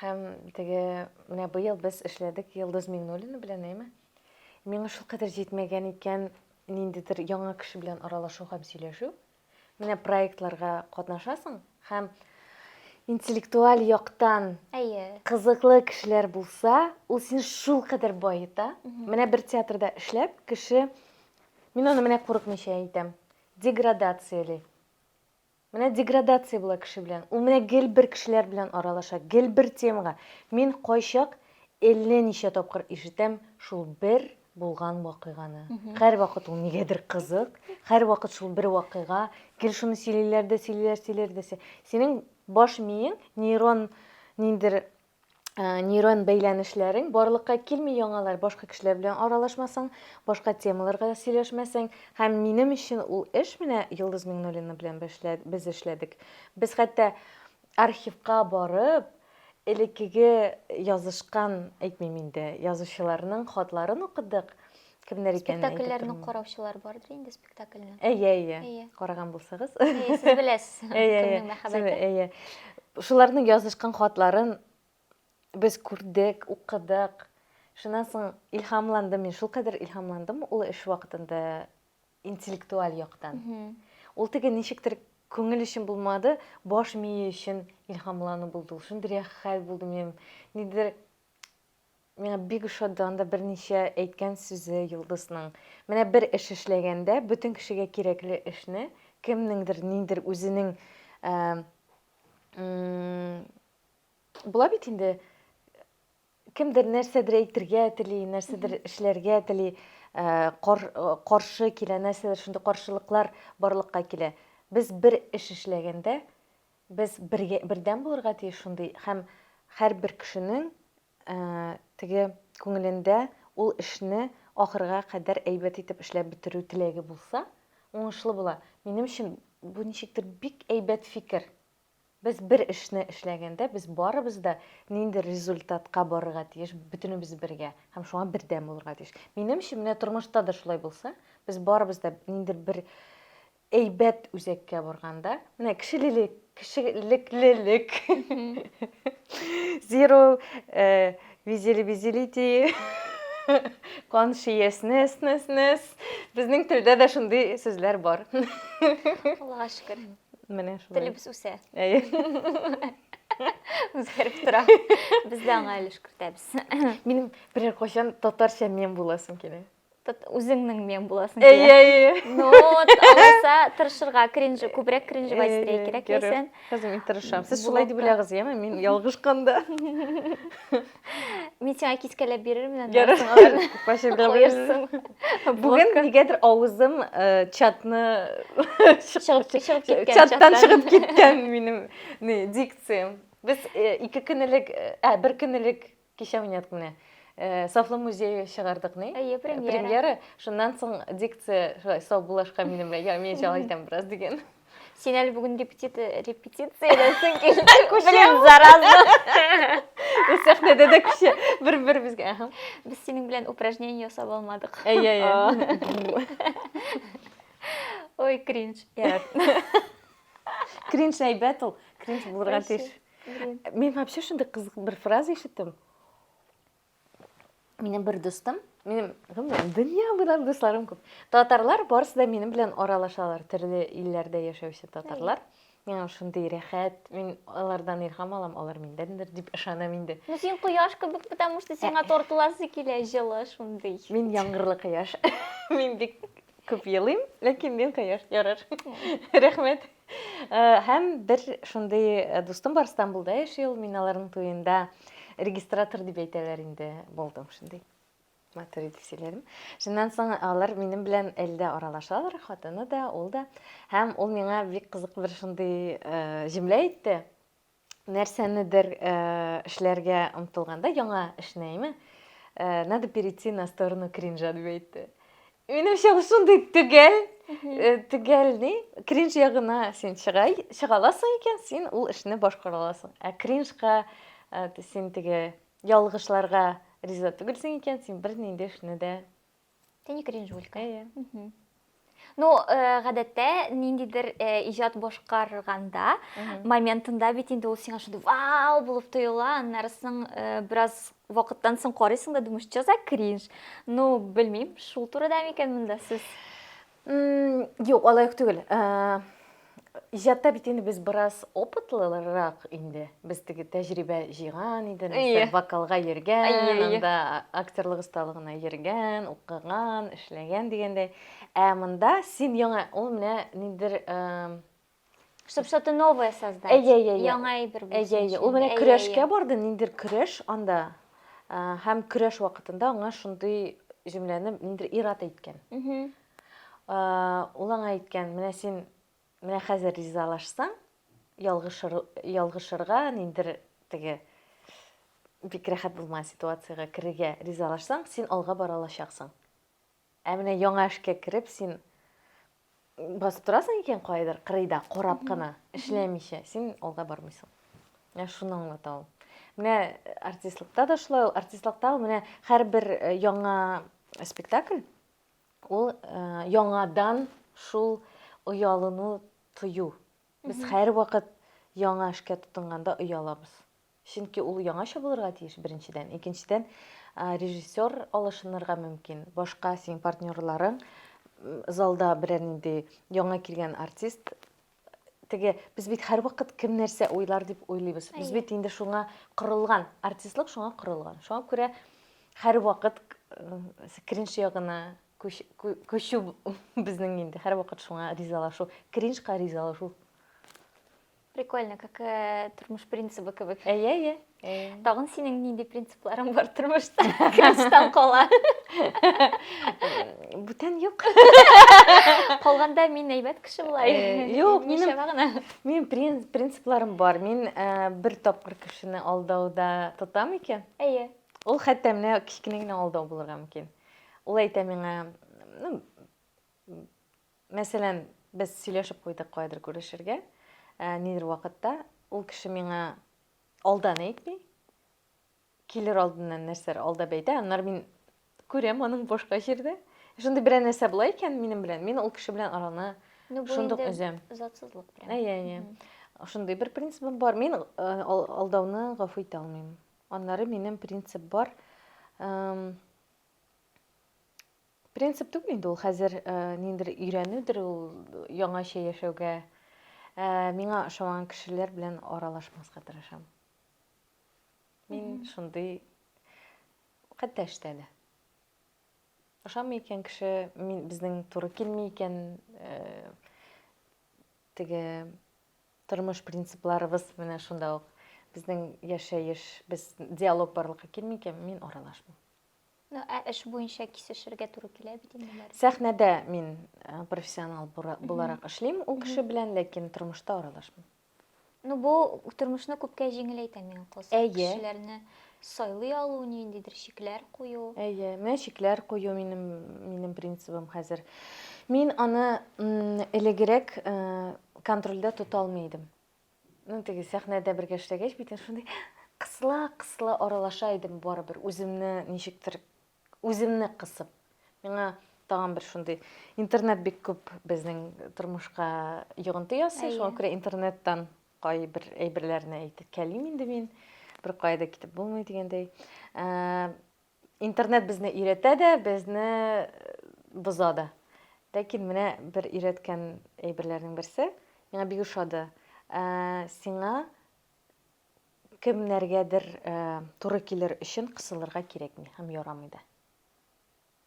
Һәм теге менә быел без эшләдек Йолдыз Миңнуллина белән, әйме? Миңа шулкадәр җитмәгән икән ниндидер яңа кеше белән аралашу һәм сөйләшү. Менә проектларга катнашасың һәм интеллектуаль яктан кызыклы кешеләр булса, ул син шулкадәр баета. Менә бер театрда эшләп, кеше, мин аны менә курыкмыйча әйтәм, деградацияле. Менә деградация була кеше белән. Ул менә гел бер кешеләр белән аралаша, гел бер темага. Мин кайчак 50 ничә тапкыр ишетәм шул бер булган вакыйганы. Һәр вакыт ул нигәдер кызык, һәр вакыт шул бер вакыйга, гел шуны сөйлиләр дә. Синең баш миең, нейрон бәйләнешләрең барлыкка килми яңалар, башка кешеләр белән аралашмасаң, башка темаларга сөйләшмәсәң, һәм минем өчен ул эш менә Йолдыз Миңнуллина белән без эшләдек. Без хәтта архивка барып, элеккеге язышкан, әйтмим инде, язучыларның хатларын укыдык. Кемнәр икәнен әйтеп. Спектакльләрне караучылар бардыр инде, спектакльне. Әйе. Караган булсагыз. Сез беләсез. Кемнең мәхәббәте. Әйе. Шуларның язышкан хатларын без күрдек, укыдык. Шуннан соң илһамландым, мин шулкадәр илһамландым ул эш вакытында интеллектуаль яктан. Ул теге ничектер күңел өчен булмады, баш мие өчен илһамлану булды. Шундый хәл булды минем. Нидер миңа бик ошады анда берничә әйткән сүзе Йолдызның. Менә бер эш эшләгәндә, бөтен кешегә кирәкле эшне кемнеңдер ниндидер үзенең була бит инде, кемдер нәрсәдер әйтергә тели, нәрсәдер эшләргә тели, каршы килә, нәрсәдер шундый каршылыклар барлыкка килә. Без бер эш эшләгәндә, без бердәм булырга тиеш шундый, һәм һәрбер кешенең теге күңелендә ул эшне ахырга кадәр әйбәт итеп эшләп бетерү теләге булса, уңышлы була. Минем өчен бу ничектер бик әйбәт фикер. Без бер эшне эшләгәндә, без барыбыз да ниндидер результатка барырга тиеш, бөтенебез бергә, һәм шуңа бердәм булырга тиеш. Минем өчен менә тормышта да шулай булса, без барыбыз да ниндидер бер әйбәт үзәккә барганда, менә кешелеклелек, zero visibility, consciousness, безнең телдә дә шундый сүзләр бар. Аллага шөкер. Менә шулай. Телебез үсә. Әйе. Үзгәреп тора. Без дә аңа өлеш кертәбез. Минем берәр кайчан татарча мем буласым килә. Үзеңнең мен буласың Әйе. Ну, алайса тырышырга кринжи, күбрәк кринжи вайстрей кирәк ләсен. Хәзер мин тырышам. Сез шулай дип уйлagыз, яме? Мин ялгышканда. Мин сиңа кискәләп бирермен. Башы Куерсың. Бүген нигәдер авызым чатны Чыгып киткән. чаттан чыгып киткән минем дикциям. Без 2 көнлек, 1 көнлек кичә уйнадык менә. Сафлы музей чыгардык ни? Әйе, премьера. Премьера. Шуннан соң дикция шулай сау булашка минем белән. Я, мен җайлайтам бераз дигән. Син әле бүген репетициядәсең килдең. Блин, зараза. Без сәхнәдә дә кичә бер безгә. Без синең белән упражнение ясап алмадык. Әйе. Ой, кринж. Кринж әйбәт ул. Кринж булырга тиеш. Блин. Мен вообще шундай кызык бер фраза ишеттем. Минем бер дустым, минем дөнья буйлап дусларым күп. Татарлар барысы да минем белән аралашалар, төрле илләрдә яшәүче татарлар. Миңа шундый рәхәт, мин алардан илһам алам, алар миндәндер дип ышанам инде. Ну син кояш кебек, потому что сиңа тортыласы килә җылы шундый. Мин яңгырлы кояш. Мин бик күп елыйм, ләкин мин кояш ярар. Рәхмәт. Һәм бер шундый дустым бар Стамбулда яши, ул мин аларның туенда регистратор дип әйтәләр инде, булдым шундый. Матур итеп сөйләдем. Шуннан соң алар минем белән әлдә аралашалар, хатыны да, ул да. Һәм ул миңа бик кызык бер шундый җөмлә әйтте. Нәрсәнедер эшләргә омтылганда, яңа эшнәйме? Надо перейти на сторону кринжа дип әйтте. Минемчә ул шундый төгәл ни? Кринж ягына син чыгаласың икән, син ул эшне башкара аласың. Ә кринжка син теге ялгышларга риза түгелсең икән, син бер нинди эшне дә. Ты не кринжулька. Әйе. Ну, гадәттә, ниндидер иҗат башкарганда, моментында бит инде ул сиңа шундый вау булып тоела, аннары соң бераз вакыттан соң карыйсың да думаешь, что за кринж? Ну, белмим, шул турыда микән монда сүз? Юк, алай ук түгел. Иҗатта бит инде без бераз опытлырак инде. Без теге тәҗрибә җыйган инде, вокалга йөргән, анда актерлык осталыгына йөргән, укыган, эшләгән дигәндәй. Ә монда син яңа, ул менә ниндидер Чтобы что-то новое создать. Яңа әйбер булсын. Әйе, ул менә көрәшкә барды, ниндидер көрәш анда. Һәм көрәш вакытында аңа шундый җөмләне ниндидер ират әйткән. Ул аңа әйткән, менә син менә хәзер ризалашсаң, ялгышырга ниндидер теге бик рәхәт булмаган ситуациягә керергә ризалашсаң, син алга бара алачаксың. Ә менә яңа эшкә кереп, син басып торасың икән кайдыр, кырыйда, карап кына, эшләмичә, син алга бармыйсың. Менә шуны аңлата ул. Менә артистлыкта да шулай, артистлыкта менә һәрбер яңа спектакль, ул яңадан шул оялыну тою. Без һәр вакыт яңа эшкә тотынганда оялабыз. Чөнки ул яңаша булырга тиеш беренчедән. Икенчедән, режиссер алышынырга мөмкин. Башка син партнерларың залда берәр нинди яңа килгән артист теге без бит һәр вакыт кем нәрсә уйлар дип уйлыйбыз. Без бит инде шуңа корылган, артистлык шуңа корылган. Шуңа күрә һәр вакыт кринж ягына көчү безнең инде һәр вакыт шуңа ризалашу, кринжка ризалашу. Прикольно, как тормыш принцибы кебек. Әйе. Тагын синең нинди принципларың бар тормышта? Кринжтан кала. Бүтән юк. Калганда мин әйбәт кеше булай. Юк, минем принципларым бар. Мин бер тапкыр кешене алдауда тотам икән. Әйе. Ул хәтта менә кичкенә генә алдау булырга мөмкин. Ул әйтә миңа, мәсәлән, без сөйләшеп куйдык кайдыр күрешергә, нидер вакытта, ул кеше миңа алдан әйтми, килер алдыннан нәрсәләр алдап әйтә, аннары мин күрәм аның башка җирдә. Шундый берәр нәрсә була икән минем белән, мин ул кеше белән араны шундук өзәм. Затсызлык прям. Әйе. Шундый бер принципым бар. Мин алдауны гафу итә алмыйм. Аннары минем принцип бар. Принцип түгел инде ул хәзер ниндидер өйрәнүдер ул яңача яшәүгә. Миңа ошаган кешеләр белән аралашмаска тырышам. Мин шундый хәтта эштә дә. Ошамый икән кеше, безнең туры килмәй икән, теге тормыш принципларыбыз менә шунда ук. Безнең яшәеш, без диалог барлыкка килмәй икән, мин аралашмыйм. Ну, эш буенча кисешергә туры килә бит инде. Сәхнәдә мин профессионал буларак эшлим ул кеше белән, ләкин тормышта аралашмыйм. Ну, бу тормышны күпкә җиңеләйтә миңа калса. Әйе. Кешеләрне сайлый алу, ниндидер шикләр кую. Әйе, менә шикләр кую минем принцибым хәзер. Мин аны элегрәк контрольдә тота алмый идем. Ну, теге сәхнәдә бергә эшләгәч, бит шундый кысыла аралаша идем барыбер, үземне кысып. Миңа тагын бер шундый интернет бик күп безнең тормышка йогынты ясый, шуңа күрә интернеттан кайбер әйберләрне әйтеп кәлим инде мин. Бер кайда китеп булмый дигәндәй. Интернет безне өйрәтә дә, безне боза да. Ләкин менә бер өйрәткән әйберләрнең берсе миңа бик ошады. Сиңа кемнәргәдер туры килер өчен кысылырга кирәкми һәм ярамый да.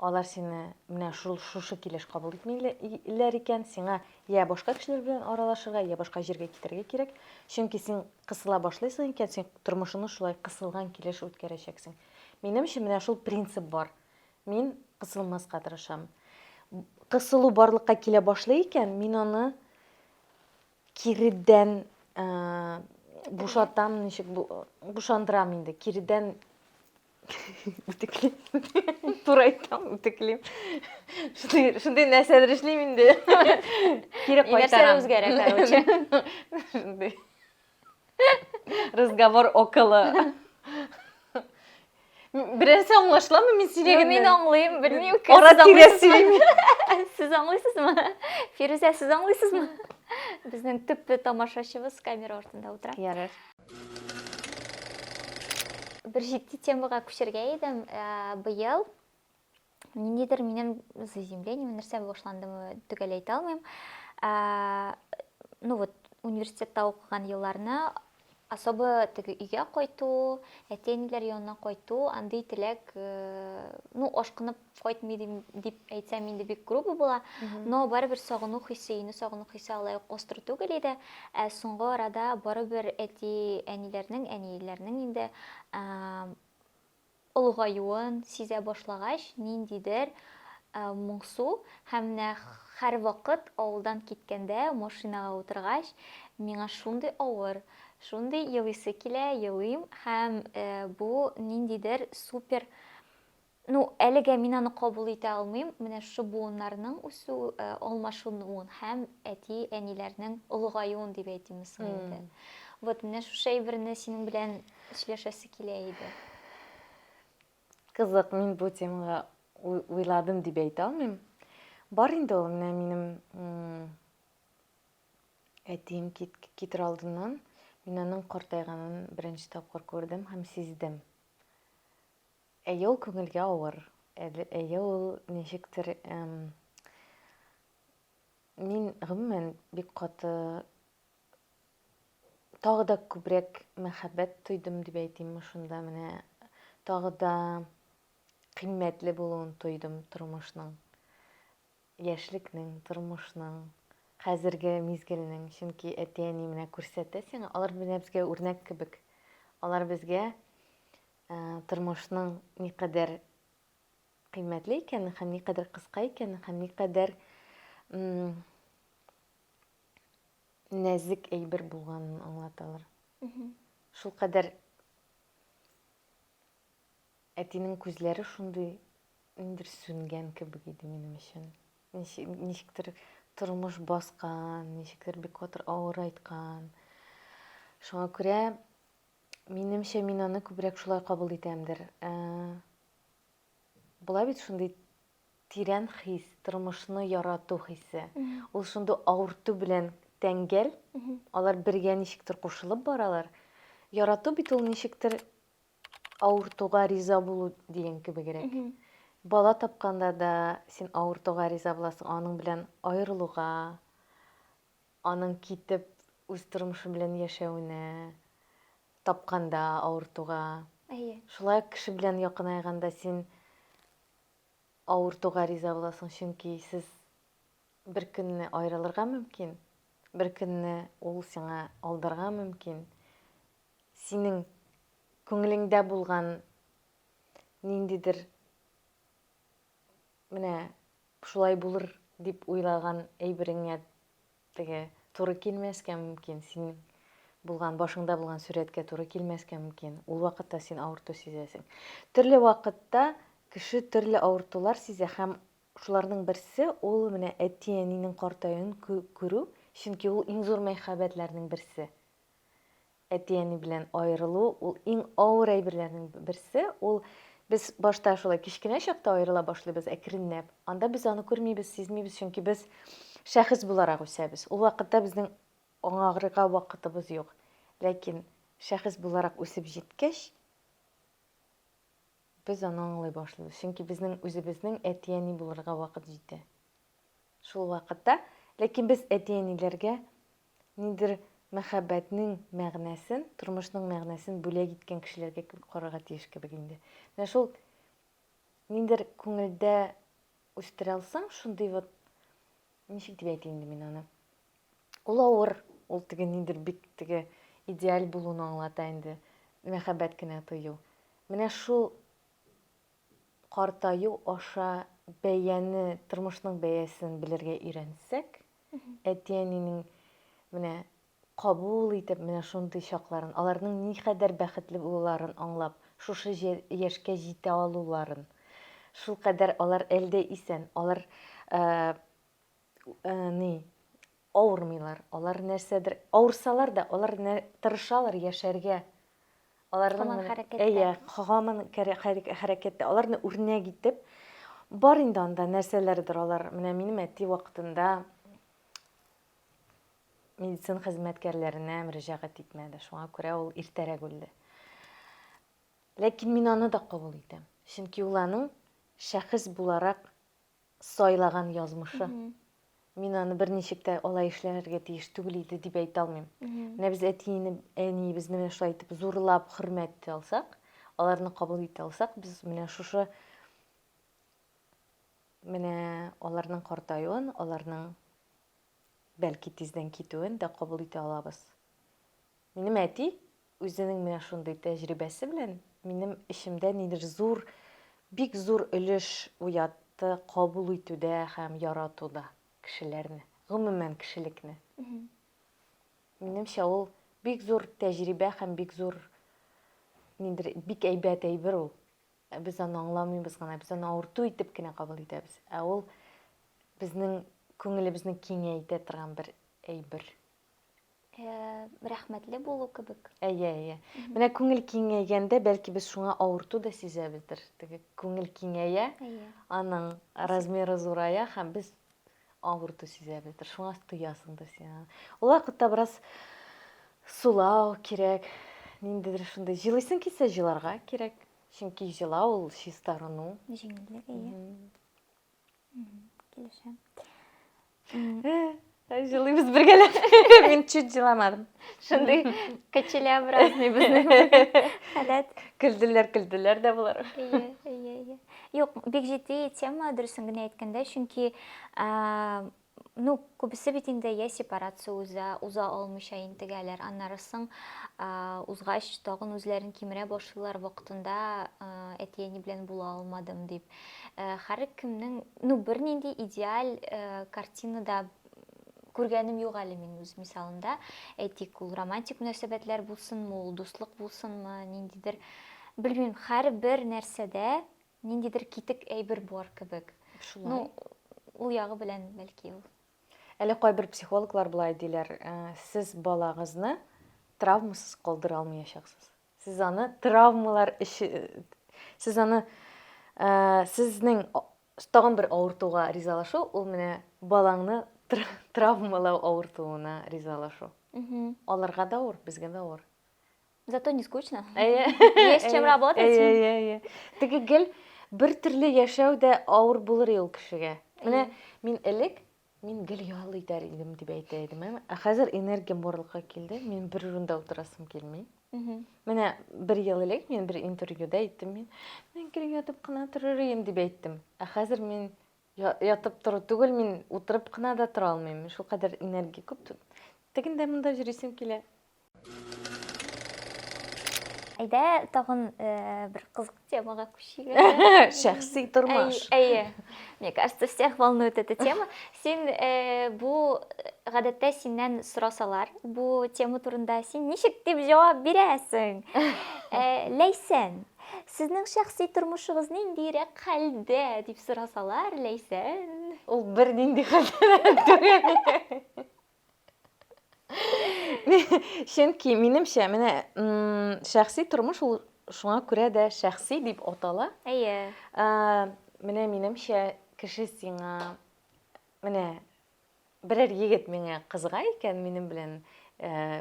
Алар сине менә шушы килеш кабул итмиләр икән, сиңа я башка кешеләр белән аралашырга, я башка җиргә китәргә кирәк. Чөнки син кысыла башлыйсың икән, син тормышыңны шулай кысылган килеш үткәрәчәксең. Минемчә менә шул принцип бар. Мин кысылмаска тырышам. Кысылу барлыкка килә башлый икән, мин аны киридән бушатам, ничек бушандырам инде. Киридән үтеклим. Туры айтам, үтеклим. Шундый нәрсәдер эшлим инде. Кире кайтарам. Нәрсә үзгәрә, короче. Шундый. Разговор около. Беренсе аңлашыламы мин сөйләгәндә? Мин аңлыйм, белмим, Ара-тирә сөйлим. Сез аңлыйсызмы? Фирүзә, сез аңлыйсызмы? Безнең төп тамашачыбыз камера артында утыра. Ярар. Бер җитди темага күчәргә идем. Быел ниндидер минем заземление, нәрсә башландымы төгәл әйтә алмыйм. Ну вот университетта укыган елларны особо теге өйгә кайту, әти-әниләр янына кайту, андый теләк, ну, ашкынып кайтмый дип әйтсәм инде бик груб була, но барыбер сагыну хисе, үйне сагыну хисе алай остыр түгел иде. Соңгы арада барыбер әти-әниләрнең инде олыгаюын сизә башлагач, ниндидер моңсу һәм һәр вакыт авылдан киткәндә машинага утыргач, миңа шундый авыр, шундый елыйсы килә, елыйм һәм бу ниндидер супер, ну, әлегә мин аны кабул итә алмыйм, менә шу буыннарның үсү, алмашынуын һәм әти-әниләрнең олыгаюын дип әйтим инде. Вот менә шу шәйберне синең белән сөйләшәсе килә иде. Кызык, мин бу темага уйладым дип әйтә алмыйм. Бар инде ул менә минем әтием китер алдыннан мин аның картайганын беренче тапкыр күрдем һәм сиздем. Әйе, ул күңелгә авыр. Әйе, ул ничектер мин гомумән бик каты тагы да күбрәк мәхәббәт тойдым дип әйтим шунда менә. Тагы да кыйммәтле булуын тойдым тормышның, яшьлекнең, тормышның, хәзерге мизгеленең. Чөнки әти-әни менә күрсәтә сиңа, алар менә безгә үрнәк кебек. Алар безгә тормышның никадәр кыйммәтле икәнен һәм никадәр кыска икәнен һәм никадәр нәзик әйбер булганын аңлаталар. Шул кадәр әтинең күзләре шундый индер сүнгән кебек иде минем өчен. Ничектер тормыш баскан, ничектер бик катыр авыр айткан. Шуңа күрә минемчә мин аны күбрәк шулай кабул итәмдер. Була бит шундый тирән хис, тормышны ярату хисе. Ул шундый авырту белән тәңгәл. Алар бергә ничектер кушылып баралар. Ярату бит ул ничектер авыртуга риза булу дигән кебегрәк. Бала тапканда да син авыртуга риза буласың, аның белән аерылуга, аның китеп үз тормышы белән яшәүенә, тапканда авыртуга. Шулай кеше белән якынайганда син авыртуга риза буласың, чөнки сез бер көнне аерылырга мөмкин. Бер көнне ул сиңа алдарга мөмкин. Синең күңелеңдә булган ниндидер менә шулай булыр дип уйлаган әйбереңә теге туры килмәскә мөмкин. Синең булган башыңда булган сүрәткә туры килмәскә мөмкин. Ул вакытта син авырту сизәсең. Төрле вакытта кеше төрле авыртулар сизә һәм шуларның берсе ул менә әти-әнинең картаюын күрү, чөнки ул иң зур мәхәббәтләрнең берсе. Әти-әни белән аерылу ул иң авыр әйберләрнең берсе. Ул без башта шулай кичкенә чакта аерыла башлыйбыз әкренләп. Анда без аны күрмибез, сизмибез, чөнки без шәхес буларак үсәбез. Ул вакытта безнең аңарга вакытыбыз юк. Ләкин шәхес буларак үсеп җиткәч, без аны аңлый башлыйбыз. Чөнки безнең үзебезнең әти-әни булырга вакыт җитә. Шул вакытта, ләкин без әти-әниләргә нидер мәхәббәтнең мәгънәсен, тормышның мәгънәсен бүләк иткән кешеләргә карарга тиеш кебек инде. Менә шул ниндер күңелдә үстерә алсаң, шундый вот ничек дип әйтим инде мин аны. Ул авыр, ул теге ниндер бик теге идеаль булуны аңлата инде. Мәхәббәт кенә тою. Менә шул картаю аша бәяне, тормышның бәясен белергә өйрәнсәк, әти-әнинең менә кабул итеп менә шундый чакларын, аларның никадәр бәхетле булуларын аңлап, шушы яшькә җитә алуларын, шул кадәр алар әлдә исән, алар авырмыйлар, алар нәрсәдер авырсалар да, алар тырышалар яшәргә. Аларның һаман хәрәкәттә, аларны үрнәк итеп, бар инде анда нәрсәләрдер алар. Менә минем әти вакытында медицина хезмәткәрләренә мөрәҗәгать итмәде. Шуңа күрә ул иртәрәк үлде. Ләкин мин аны да кабул итәм. Чөнки ул аның шәхес буларак сайлаган язмышы. Мин аны берничек тә алай эшләргә тиеш түгел иде дип әйтә алмыйм. Менә без әниебезне менә шулай итеп зурлап хөрмәт итә алсак, аларны кабул итә алсак, без менә шушы менә аларның картаюын, аларның бәлки тиздән китүен дә кабул итә алабыз. Минем әти үзенең менә шундый тәҗрибәсе белән минем ишемдә нидер зур, бик зур өлеш уятты кабул итүдә һәм яратуда кешеләрне, гомумән кешелекне. Минемчә ул бик зур тәҗрибә һәм бик зур нидер бик әйбәт әйбер ул. Без аны аңламыйбыз гына, без аны авырту итеп кенә кабул итәбез. Ә ул безнең күңелебезне киңәйтә торган бер әйбер. Рәхмәтле булу кебек. Әйе. Менә күңел киңәйгәндә бәлки без шуңа авырту да сизәбездер. Теге күңел киңәя, аның размеры зурая һәм без авырту сизәбездер. Шуңа тоясыңдыр син. Ул вакытта бераз сулау кирәк. Ниндидер шундый җылыйсың килсә җыларга кирәк. Чөнки җылау ул чистарыну. Җиңеллек, килешәм. Җылыйбыз бергәләп. Мин чуть җыламадым. Шундый кечелә беразны безнең халат. Көлделәр дә булар. Әйе. Юк, бик җитди тема, дөресен генә әйткәндә, чөнки күбесе бит инде сепарация уза алмыйча интегәләр. Аннарысын узгач тагын үзләрен кимерә башлыйлар вакытында әти-әни белән була алмадым дип. Һәркемнең бернинди идеаль картинада күргәнем юк әле мин үз мисалында. Әйтик, ул романтик мөнәсәбәтләр булсынмы, ул дуслык булсынмы, ниндидер, белмим, һәрбер нәрсәдә ниндидер китек әйбер бар кебек. Ул ягы белән бәлки ул. Әле кайбер психологлар булай диләр, сез балагызны травмасыз калдыра алмаячаксыз. Сез аны травмалар сез аны сезнең тагын бер авыртуга ризалашу, ул менә балаңны травмалау авыртуына ризалашу. Аларга да авыр, безгә дә авыр. Зато не скучно. Есть чем работать. Теге гел бер төрле яшәү дә авыр булыр ул кешегә. Менә мин гел ял итәр идем дип әйтә идем. Хәзер энергиям барлыкка килде. Мин бер урында утырасым килми. Менә бер ел элек мен бер интервьюда әйттем, мен кире ятып кына торыр идем дип әйттем. Ә хәзер мин ятып тору түгел, мин утырып кына да тора алмыйм. Шул кадәр энергия күп. Тегендә монда йөрисем килә. Әйдә, тагын бер кызык темага күчик. Шәхси тормыш. Әйе. Мне кажется, всех волнует эта тема. Син бу гадәттә синнән сорасалар, бу тема турында син ничек дип җавап бирәсең? Ләйсән, сезнең шәхси тормышыгыз ниндирәк хәлдә дип сорасалар, Ләйсән? Ул бер нинди хәлдә түгел. Чөнки минемчә, менә шәхси тормыш ул шуңа күрә дә шәхси дип атала. Әйе. Менә минемчә, кеше сиңа, менә берәр егет миңа кызга икән, минем белән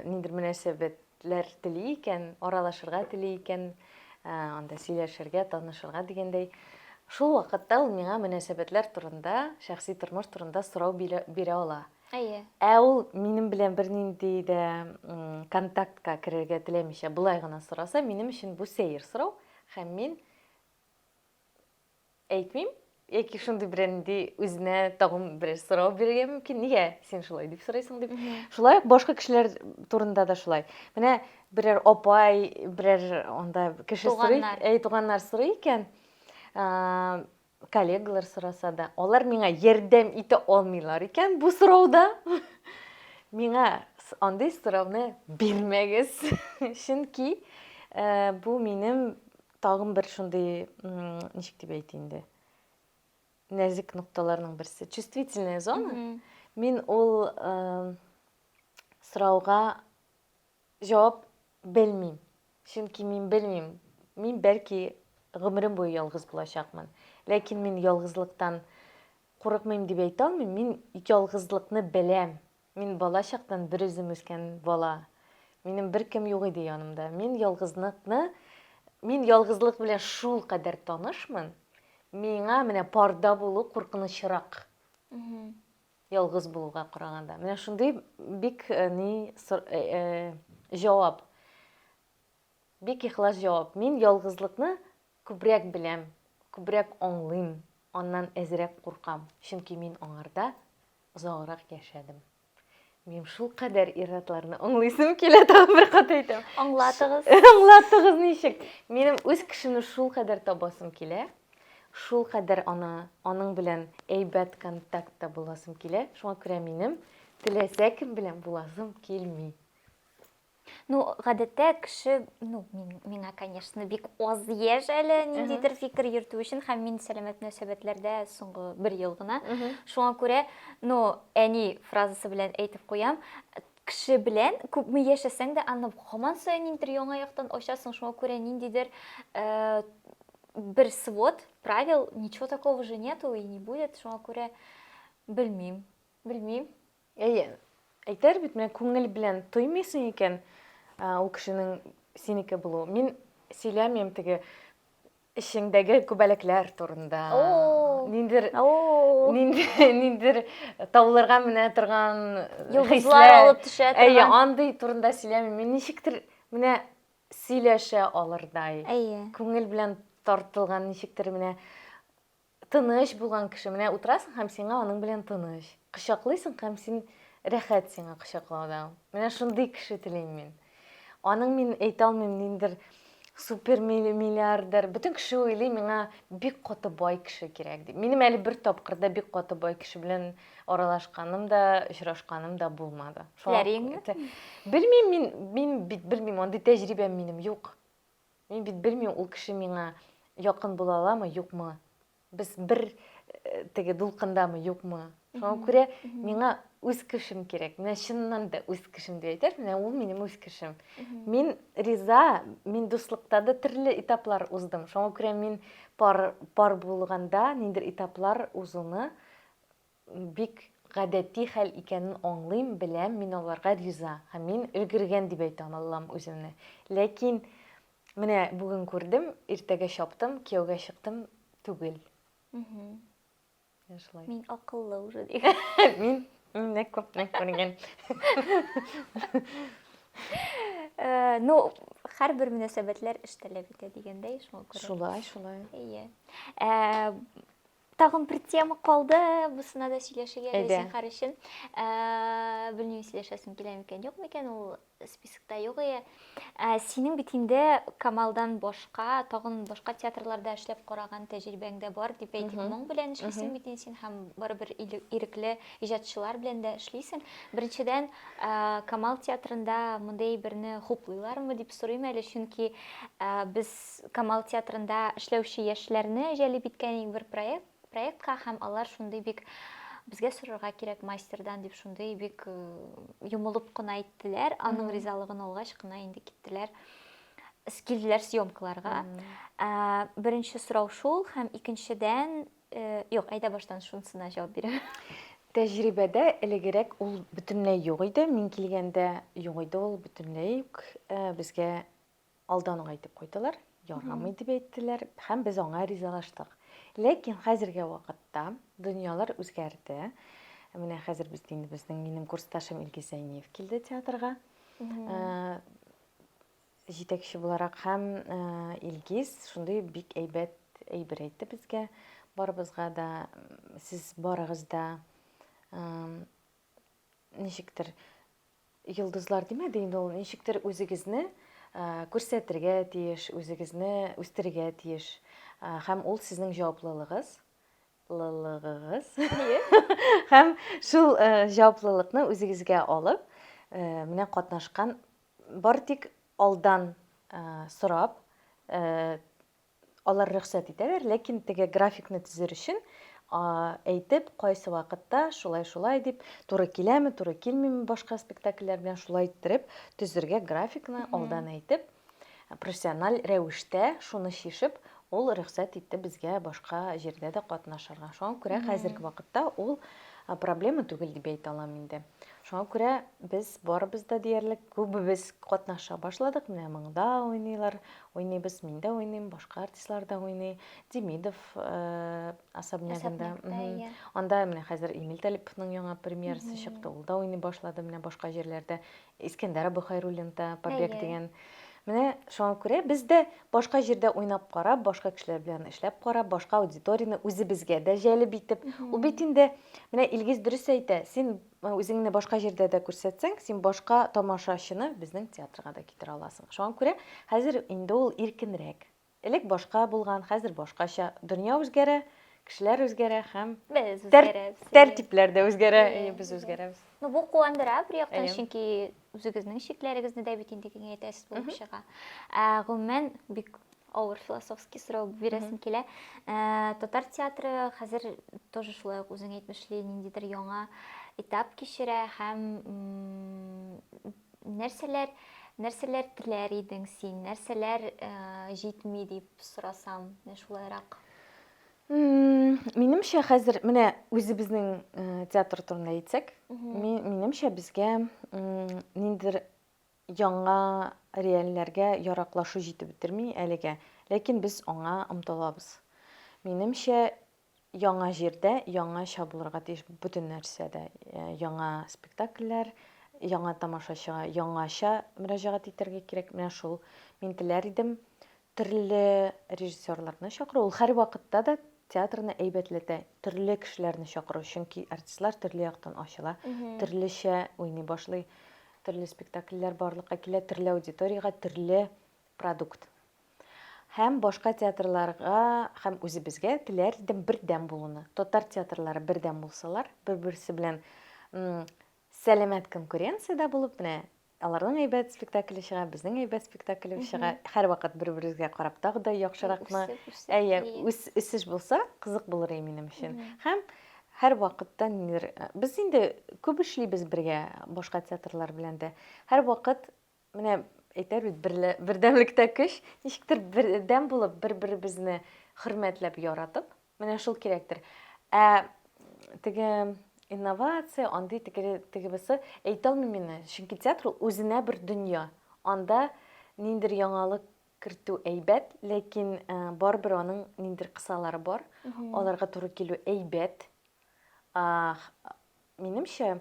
ниндер мөнәсәбәтләр тели икән, аралашырга тели икән, анда сөйләшергә, танышырга дигәндәй. Шул вакытта ул миңа мөнәсәбәтләр турында, шәхси тормыш турында сорау бирә ала. Әйе. Ә ул минем белән бер нинди дә контактка керергә теләмичә, булай гына сораса, минем өчен бу сәер сорау, һәм мин әйтмим, яки шундый бер нинди үзенә тагын бер сорау бирергә мөмкин. Нигә син шулай дип сорайсың дип. Шулай башка кешеләр турында да шулай. Менә берәр апай, берәр анда кеше сорый, туганнар сорый икән, коллегалар сораса да, алар миңа ярдәм итә алмыйлар икән бу сорауда. Миңа андый сорауны бирмәгез. Чөнки бу минем тагын бер шундый, ничек дип әйтим инде, нәзик нукталарның берсе, чувствительная зона. Мин ул сорауга җавап белмим. Чөнки мин белмим. Мин бәлки гомерем буе ялгыз булачакмын. Ләкин мин ялгызлыктан курыкмыйм дип әйтә алмыйм. Мин ялгызлыкны беләм. Мин бала чактан бер үзем үскән бала. Минем беркем юк иде янымда. Мин ялгызлык белән шул кадәр танышмын. Миңа менә парда булу куркынычрак. Ялгыз булуга караганда. Менә шундый бик җавап. Бик ихлас җавап. Мин ялгызлыкны күбрәк беләм, күбрәк аңлыйм, аннан әзрәк куркам. Чөнки мин аңарда озаграк яшәдем. Мин шул кадәр иратларны аңлыйсым килә, тагын бер кат әйтәм. Аңлатыгыз. Аңлатыгыз ничек? Минем үз кешемне шул кадәр табасым килә. Шул кадәр аның белән әйбәт контактта буласым килә. Шуңа күрә минем теләсә кем белән буласым килми. Гадәттә кеше, миңа, конечно, бик аз яшь әле ниндидер фикер йөртү өчен, һәм мин сәламәт мөнәсәбәтләрдә соңгы бер ел гына. Шуңа күрә, әни фразасы белән әйтеп куям, кеше белән күпме яшәсәң дә, аны һаман саен ниндидер яңа яктан ачасың. Шуңа күрә ниндидер бер свод правил, ничего такого же нету и не будет. Шуңа күрә белмим. Әйе, әйтәр бит, менә күңел белән тоймыйсың икән ул кешенең синеке булуы. Мин сөйләмим теге эшеңдәге күбәләкләр турында. Ниндер тауларга менә торган йолдызлар алып төшә торган. Әйе, андый турында сөйләмим. Мин ничектер менә сөйләшә алырдай. Күңел белән тартылган ничектер менә тыныч булган кеше. Менә утырасың һәм сиңа аның белән тыныч. Кочаклыйсың һәм син рәхәт сиңа кочаклауда. Менә шундый кеше телим мин. Аның мин әйтә алмыйм, ниндер супер миллиардер. Бүтән кеше уйлый миңа бик каты бай кеше кирәк дип. Минем әле бер тапкырда бик каты бай кеше белән аралашканым да, очрашканым да булмады. Белмим, мин бит белмим, андый тәҗрибәм минем юк. Мин бит белмим, ул кеше миңа якын була аламы, юкмы? Без бер теге дулкындамы, юкмы? Шуңа күрә миңа үз кешем кирәк. Менә чыннан да үз кешем дип әйтәр, менә ул минем үз кешем. Мин риза, мин дуслыкта да төрле этаплар уздым. Шуңа күрә мин пар булганда ниндер этаплар узуны бик гадәти хәл икәнен аңлыйм, беләм, мин аларга риза. Һәм мин өлгергән дип әйтә алам үземне. Ләкин менә бүген күрдем, иртәгә чаптым, кияүгә чыктым, түгел. Мин акыллы уже. Мин күп күргән. һәрбер мөнәсәбәтләр эш таләп итә дигәндәй, шуңа күрә. Шулай. Ие. Тагын бер тема калды, бусына да сөйләшергә Әйдә. зинһар өчен. Белмим, сөйләшәсем килә микән, юк микән, ул спискта юк ие. Синең бит инде Камалдан башка, тагын башка театрларда эшләп караган тәҗрибәң дә бар дип әйтик. Моң белән эшлисең бит син һәм барыбер ирекле иҗатчылар белән дә эшлисең. Беренчедән, Камал театрында мондай берне хуплыйлармы дип сорыйм әле, чөнки без Камал театрында эшләүче яшьләрне җәлеп иткән бер проектка һәм алар шундый бик безгә сорарга кирәк мастердан дип шундый бик йомылып кына әйттеләр. Аның ризалыгын алгач кына инде киттеләр. Килделәр съемкаларга. Беренче сорау шул һәм икенчедән, юк, әйдә баштан шунысына җавап бирәм. Тәҗрибәдә элегрәк ул бөтенләй юк иде. Мин килгәндә юк иде ул бөтенләй үк. Безгә алдан ук әйтеп куйдылар. Ярамый дип әйттеләр һәм без аңа ризалаштык. Ләкин хәзерге вакытта дөньялар үзгәрде. Менә хәзер безнең минем курсташым Илгиз Зәйниев килде театрга. Җитәкче буларак һәм Илгиз шундый бик әйбәт әйбер әйтте безгә. Барыбызга да, сез барыгыз да ничектер йолдызлар димәде инде ул, ничектер үзегезне күрсәтергә тиеш, үзегезне үстерергә тиеш. Һәм ул сезнең җаваплылыгыз. Һәм шул җаваплылыкны үзегезгә алып, менә катнашкан бар тик алдан сорап, алар рөхсәт итәләр, ләкин теге графикны төзер өчен әйтеп, кайсы вакытта шулай дип, туры киләме, туры килмиме башка спектакльләр белән шулай иттереп төзергә графикны алдан әйтеп, профессиональ рәвештә шуны чишеп, ул рөхсәт итте безгә башка җирдә дә катнашырга. Шуңа күрә хәзерге вакытта ул проблема түгел дип әйтә алам инде. Шуңа күрә без барыбыз да диярлек күбебез катнаша башладык. Менә монда уйныйлар, уйныйбыз, мин дә уйныйм, башка артистлар да уйный. Демидов особнягында. Анда менә хәзер Эмиль Талиповның яңа премьерасы чыкты. Ул да уйный башлады менә башка җирләрдә. Искәндәр Абухайруллин да Побег дигән. Менә шуңа күрә без дә башка җирдә уйнап карап, башка кешеләр белән эшләп карап, башка аудиторияны үзебезгә дә җәлеп итеп. Ул бит инде менә Илгиз дөрес әйтә. Син үзеңне башка җирдә дә күрсәтсәң, син башка тамашачыны безнең театрга да китерә аласың. Шуңа күрә хәзер инде ул иркенрәк. Элек башка булган, хәзер башкача. Дөнья үзгәрә, кешеләр үзгәрә һәм Без үзгәрәбез. тәртипләр дә үзгәрә, без үзгәрәбез. Бу куандыра бер яктан, чөнки үзегезнең шикләрегезне дә бит инде киңәйтәсез булып чыга. Гомумән бик авыр философский сорау бирәсем килә. Татар театры хәзер тоже шулай ук үзең әйтмешли ниндидер яңа этап кичерә һәм нәрсәләр теләр идең син, нәрсәләр җитми дип сорасам, шулайрак. Минемчә хәзер менә үзебезнең театр турында әйтсәк, минемчә безгә ниндидер яңа реальләргә яраклашу җитеп бетерми әлегә, ләкин без аңа омтылабыз. Минемчә яңа җирдә яңача булырга тиеш бөтен нәрсәдә. Яңа спектакльләр, яңа тамашачыга яңача мөрәҗәгать итәргә кирәк. Менә шул мин теләр идем төрле режиссерларны чакыру. Ул һәр вакытта да театрны әйбәтләтә, төрле кешеләрне чакыру, чөнки артистлар төрле яктан ачыла, төрлечә уйный башлый, төрле спектакльләр барлыкка килә, төрле аудиторияга, төрле продукт. Һәм башка театрларга һәм үзебезгә теләр идем бердәм булуны. Татар театрлары бердәм булсалар, бер-берсе белән сәламәт конкуренциядә булып, менә аларның әйбәт спектакле чыга, безнең әйбәт спектакле чыга. Һәр вакыт бер-беребезгә карап тагы да яхшыракны, үсеш булса, кызык булыр минем өчен. Һәм һәр вакытта без инде күп эшлибез бергә башка театрлар белән дә. Һәр вакыт менә әйтәр бит бердәмлектә көч, ничектер бердәм булып, бер-беребезне хөрмәтләп яратып, менә шул кирәктер. Теге инновация, андый тегебесе әйтә алмыйм мин, чөнки театр үзенә бер дөнья. Анда ниндидер яңалык кертү әйбәт, ләкин барбер аның ниндидер кысалары бар. Аларга туры килү әйбәт. Минемчә,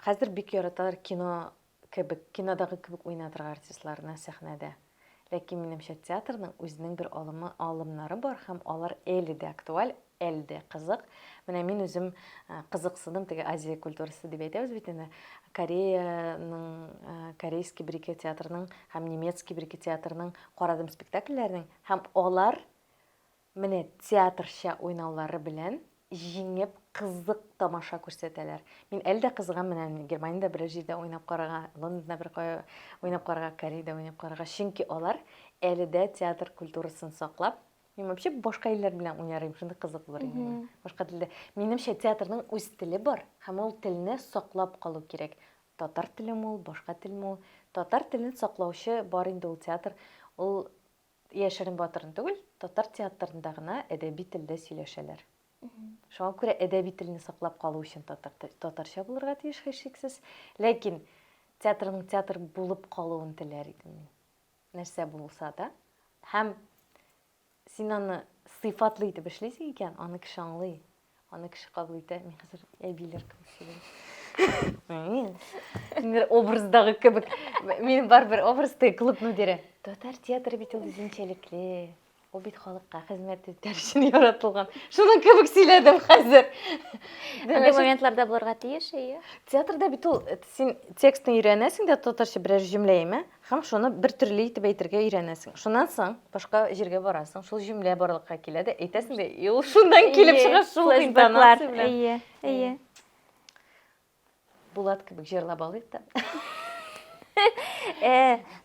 хәзер бик яраталар кебек, кинодагы кебек уйнатырга артистларны сәхнәдә. Ләкин минемчә театрның үзенең бер алымнары бар һәм алар әле дә актуаль, әле дә кызык. Менә мин үзем кызыксындым теге Азия культурасы дип әйтәбез бит инде. Кореяның, корейский бер-ике театрның һәм немецкий бер-ике театрның карадым спектакльләрен һәм алар менә театрча уйнаулары белән җиңеп кызык тамаша күрсәтәләр. Мин әле дә кызыгам менә Германиядә бер җирдә уйнап карарга, Лондонда бер уйнап карарга, Кореяда уйнап карарга, чөнки алар әле дә театр культурасын саклап, мин вообще башка илләр белән уйнарым, шундый кызык булыр инде. Башка телдә. Минемчә театрның үз теле бар, һәм ул телне саклап калу кирәк. Татар телеме ул, башка телеме ул? Татар телен саклаучы бар инде ул театр. Ул Яшерен Батырын түгел, татар театрында гына әдәби телдә сөйләшәләр. Шуңа күрә әдәби телне саклап калу өчен татарча булырга тиеш һичшиксез. Ләкин театрның театр булып калуын теләр идем мин. Нәрсә булса да. Һәм син аны сыйфатлы итеп эшлисең икән, аны кеше аңлый. Аны кеше кабул итә. Мин хәзер әбиләр кебек. Мин образдагы кебек. Мин бар бер образда клуб мөдире. Татар театры бит ул үзенчәлекле. Ул бит халыкка хезмәт итәр өчен яратылган. Шуның кебек сөйләдем хәзер. Андый моментларда булырга тиеш, Театрда бит ул син текстны өйрәнәсең дә татарча берәр җөмлә һәм шуны бер төрле итеп әйтергә өйрәнәсең. Шуннан соң башка җиргә барасың, шул җөмлә барлыкка килә дә әйтәсең дә, ул шундан килеп чыга шул интонация белән. Булат кебек җырлап алыйк да.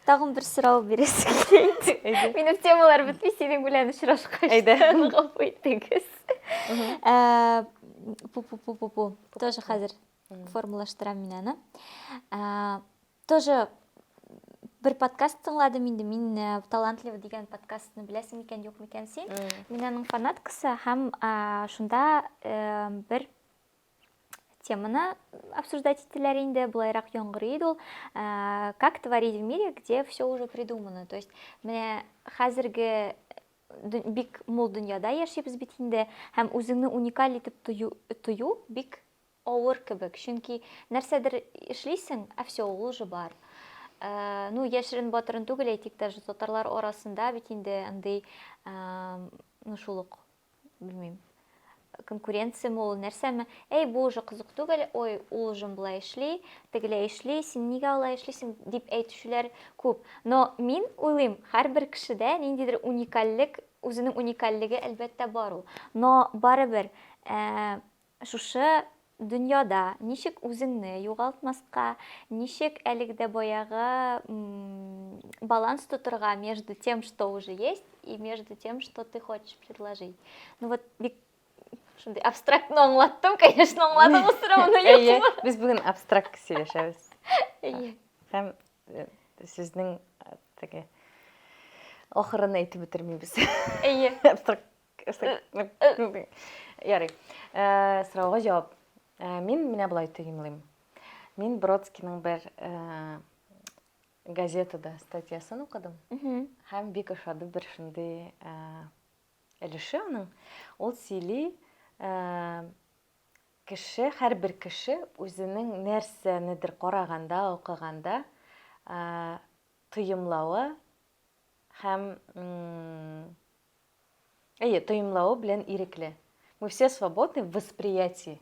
Тагын бер сорау бирәсең килә. Минем темалар бетми, синең белән очрашкач. Гафу итегез. Тоже хәзер формулаштырам мин аны. Тоже бер подкаст тыңладым инде. Мин талантлив дигән подкастны беләсең икән, юк микән син? Мин аның фанаткасы һәм шунда бер теманы обсуждать итәләр инде, булайрак яңгырый иде ул. Как творить в мире, где все уже придумано. То есть, менә хәзерге бик мул дөньяда яшибез бит инде, һәм үзеңне уникаль итеп тою бик авыр кебек. Чөнки нәрсәдер эшлисең, все ул уже бар. Ну, Яшерен Батырын түгел, әйтик, даже татарлар арасында бит инде андый, ну, шулык, белмим, конкуренция мол, нәрсәме, бу уже кызык түгел, ой, ул уже булай эшли, тегеләй эшли, син нигә алай эшлисең дип әйтүчеләр күп. Но мин уйлыйм, һәрбер кешедә ниндидер уникальлек, үзенең уникальлеге әлбәттә бар ул. Но барыбер шушы дөньяда ничек үзеңне югалтмаска, ничек әлегдә баягы баланс тотырга между тем, что уже есть, и между тем, что ты хочешь предложить. Ну вот бик шундай абстрактно аңлаттым, конечно, аңладым ул сорауны, юкмы? Без бүген абстракт сөйләшәбез. Һәм сезнең теге ахырын әйтеп бетермибез. Абстракт. Ярый. Сорауга җавап. Мин менә булай тойымлыйм. Мин Бродскийның бер газетада статьясын укыдым. Һәм бик ошады бер шундый өлеше аның. Ул сөйли, кеше, һәрбер кеше үзенең нәрсәнедер караганда, укыганда тойымлавы һәм тойымлавы белән ирекле. Мы все свободны в восприятии.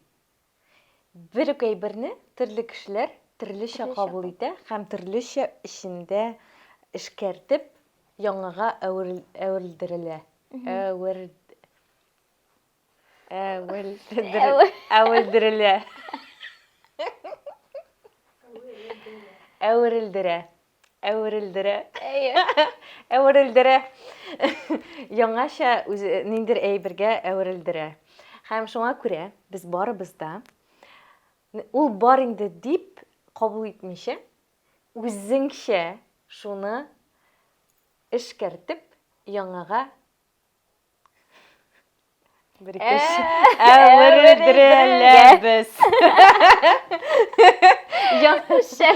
Бер үк әйберне төрле кешеләр төрлечә кабул итә һәм төрлечә эчендә эшкәртеп яңага әверелдерелә. Әверелдерә. Яңаша ниндер әйбергә әверелдерә. Һәм шуңа күрә без барыбыз да ул бар инде дип кабул итмичә, үзеңчә шуны эшкәртеп яңага бер кеше әверелдерәләбез. Яңаша.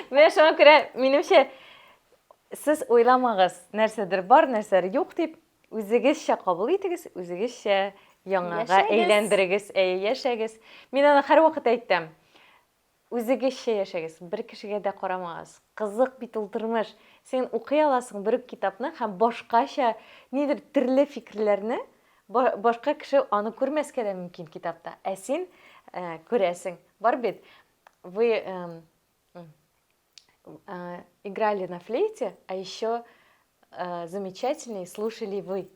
Менә шуңа күрә минемчә сез уйламагыз, нәрсәдер бар, нәрсәдер юк дип, үзегезчә кабул итегез, үзегезчә яңага әйләндерегез, яшәгез. Мин аны һәр вакыт әйтәм. үзегезчә яшәгез, бер кешегә дә карамагыз. Кызык бит ул тормыш. Сен укый аласың бер китапны һәм башкача нидер төрле фикерләрне башка кеше аны күрмәскә дә мөмкин китапта. Ә син күрәсең. Бар бит. Вы играли на флейте, а еще замечательнее слушали вы.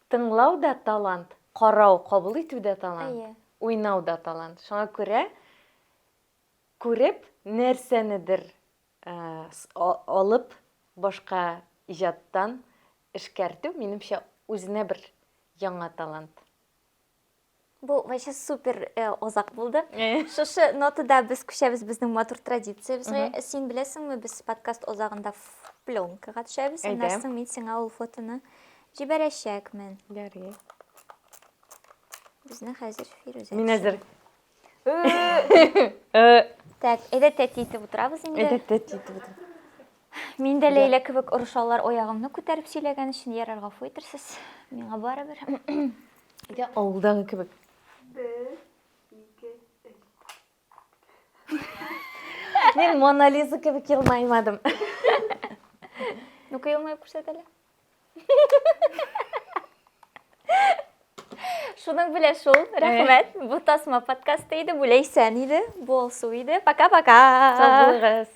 Тыңлау да талант, карау, кабул итү дә талант, Әйе. уйнау да талант. Шуңа күрә күреп нәрсәнедер алып башка иҗаттан эшкәртү минемчә үзенә бер яңа талант. Бу вообще супер озак булды. Шушы нотада без күчәбез безнең матур традициябезгә. Син беләсеңме, без подкаст озагында пленкага төшәбез. Аннан соң мин сиңа ул фотоны җибәрәчәкмен. Ярый. Безне хәзер Фирүзә. Мин әзер. Так, әйдә тәти итеп утырабыз инде. Әйтә. Мин дә Ләйлә кебек орышалар аягымны күтәреп сөйләгән өчен ярар гафу итәрсез. Миңа барыбер. Әйтә авылдагы кебек. 1, 2, 3. Мен Мона Лиза кебек елмаймадым. Ну-ка елмайып күрсәт әле. Шуның белән шул. Рәхмәт. Бу тасма подкасты иде, бу Ләйсән иде, бу Алсу иде. Пока-пока. Сау булыгыз.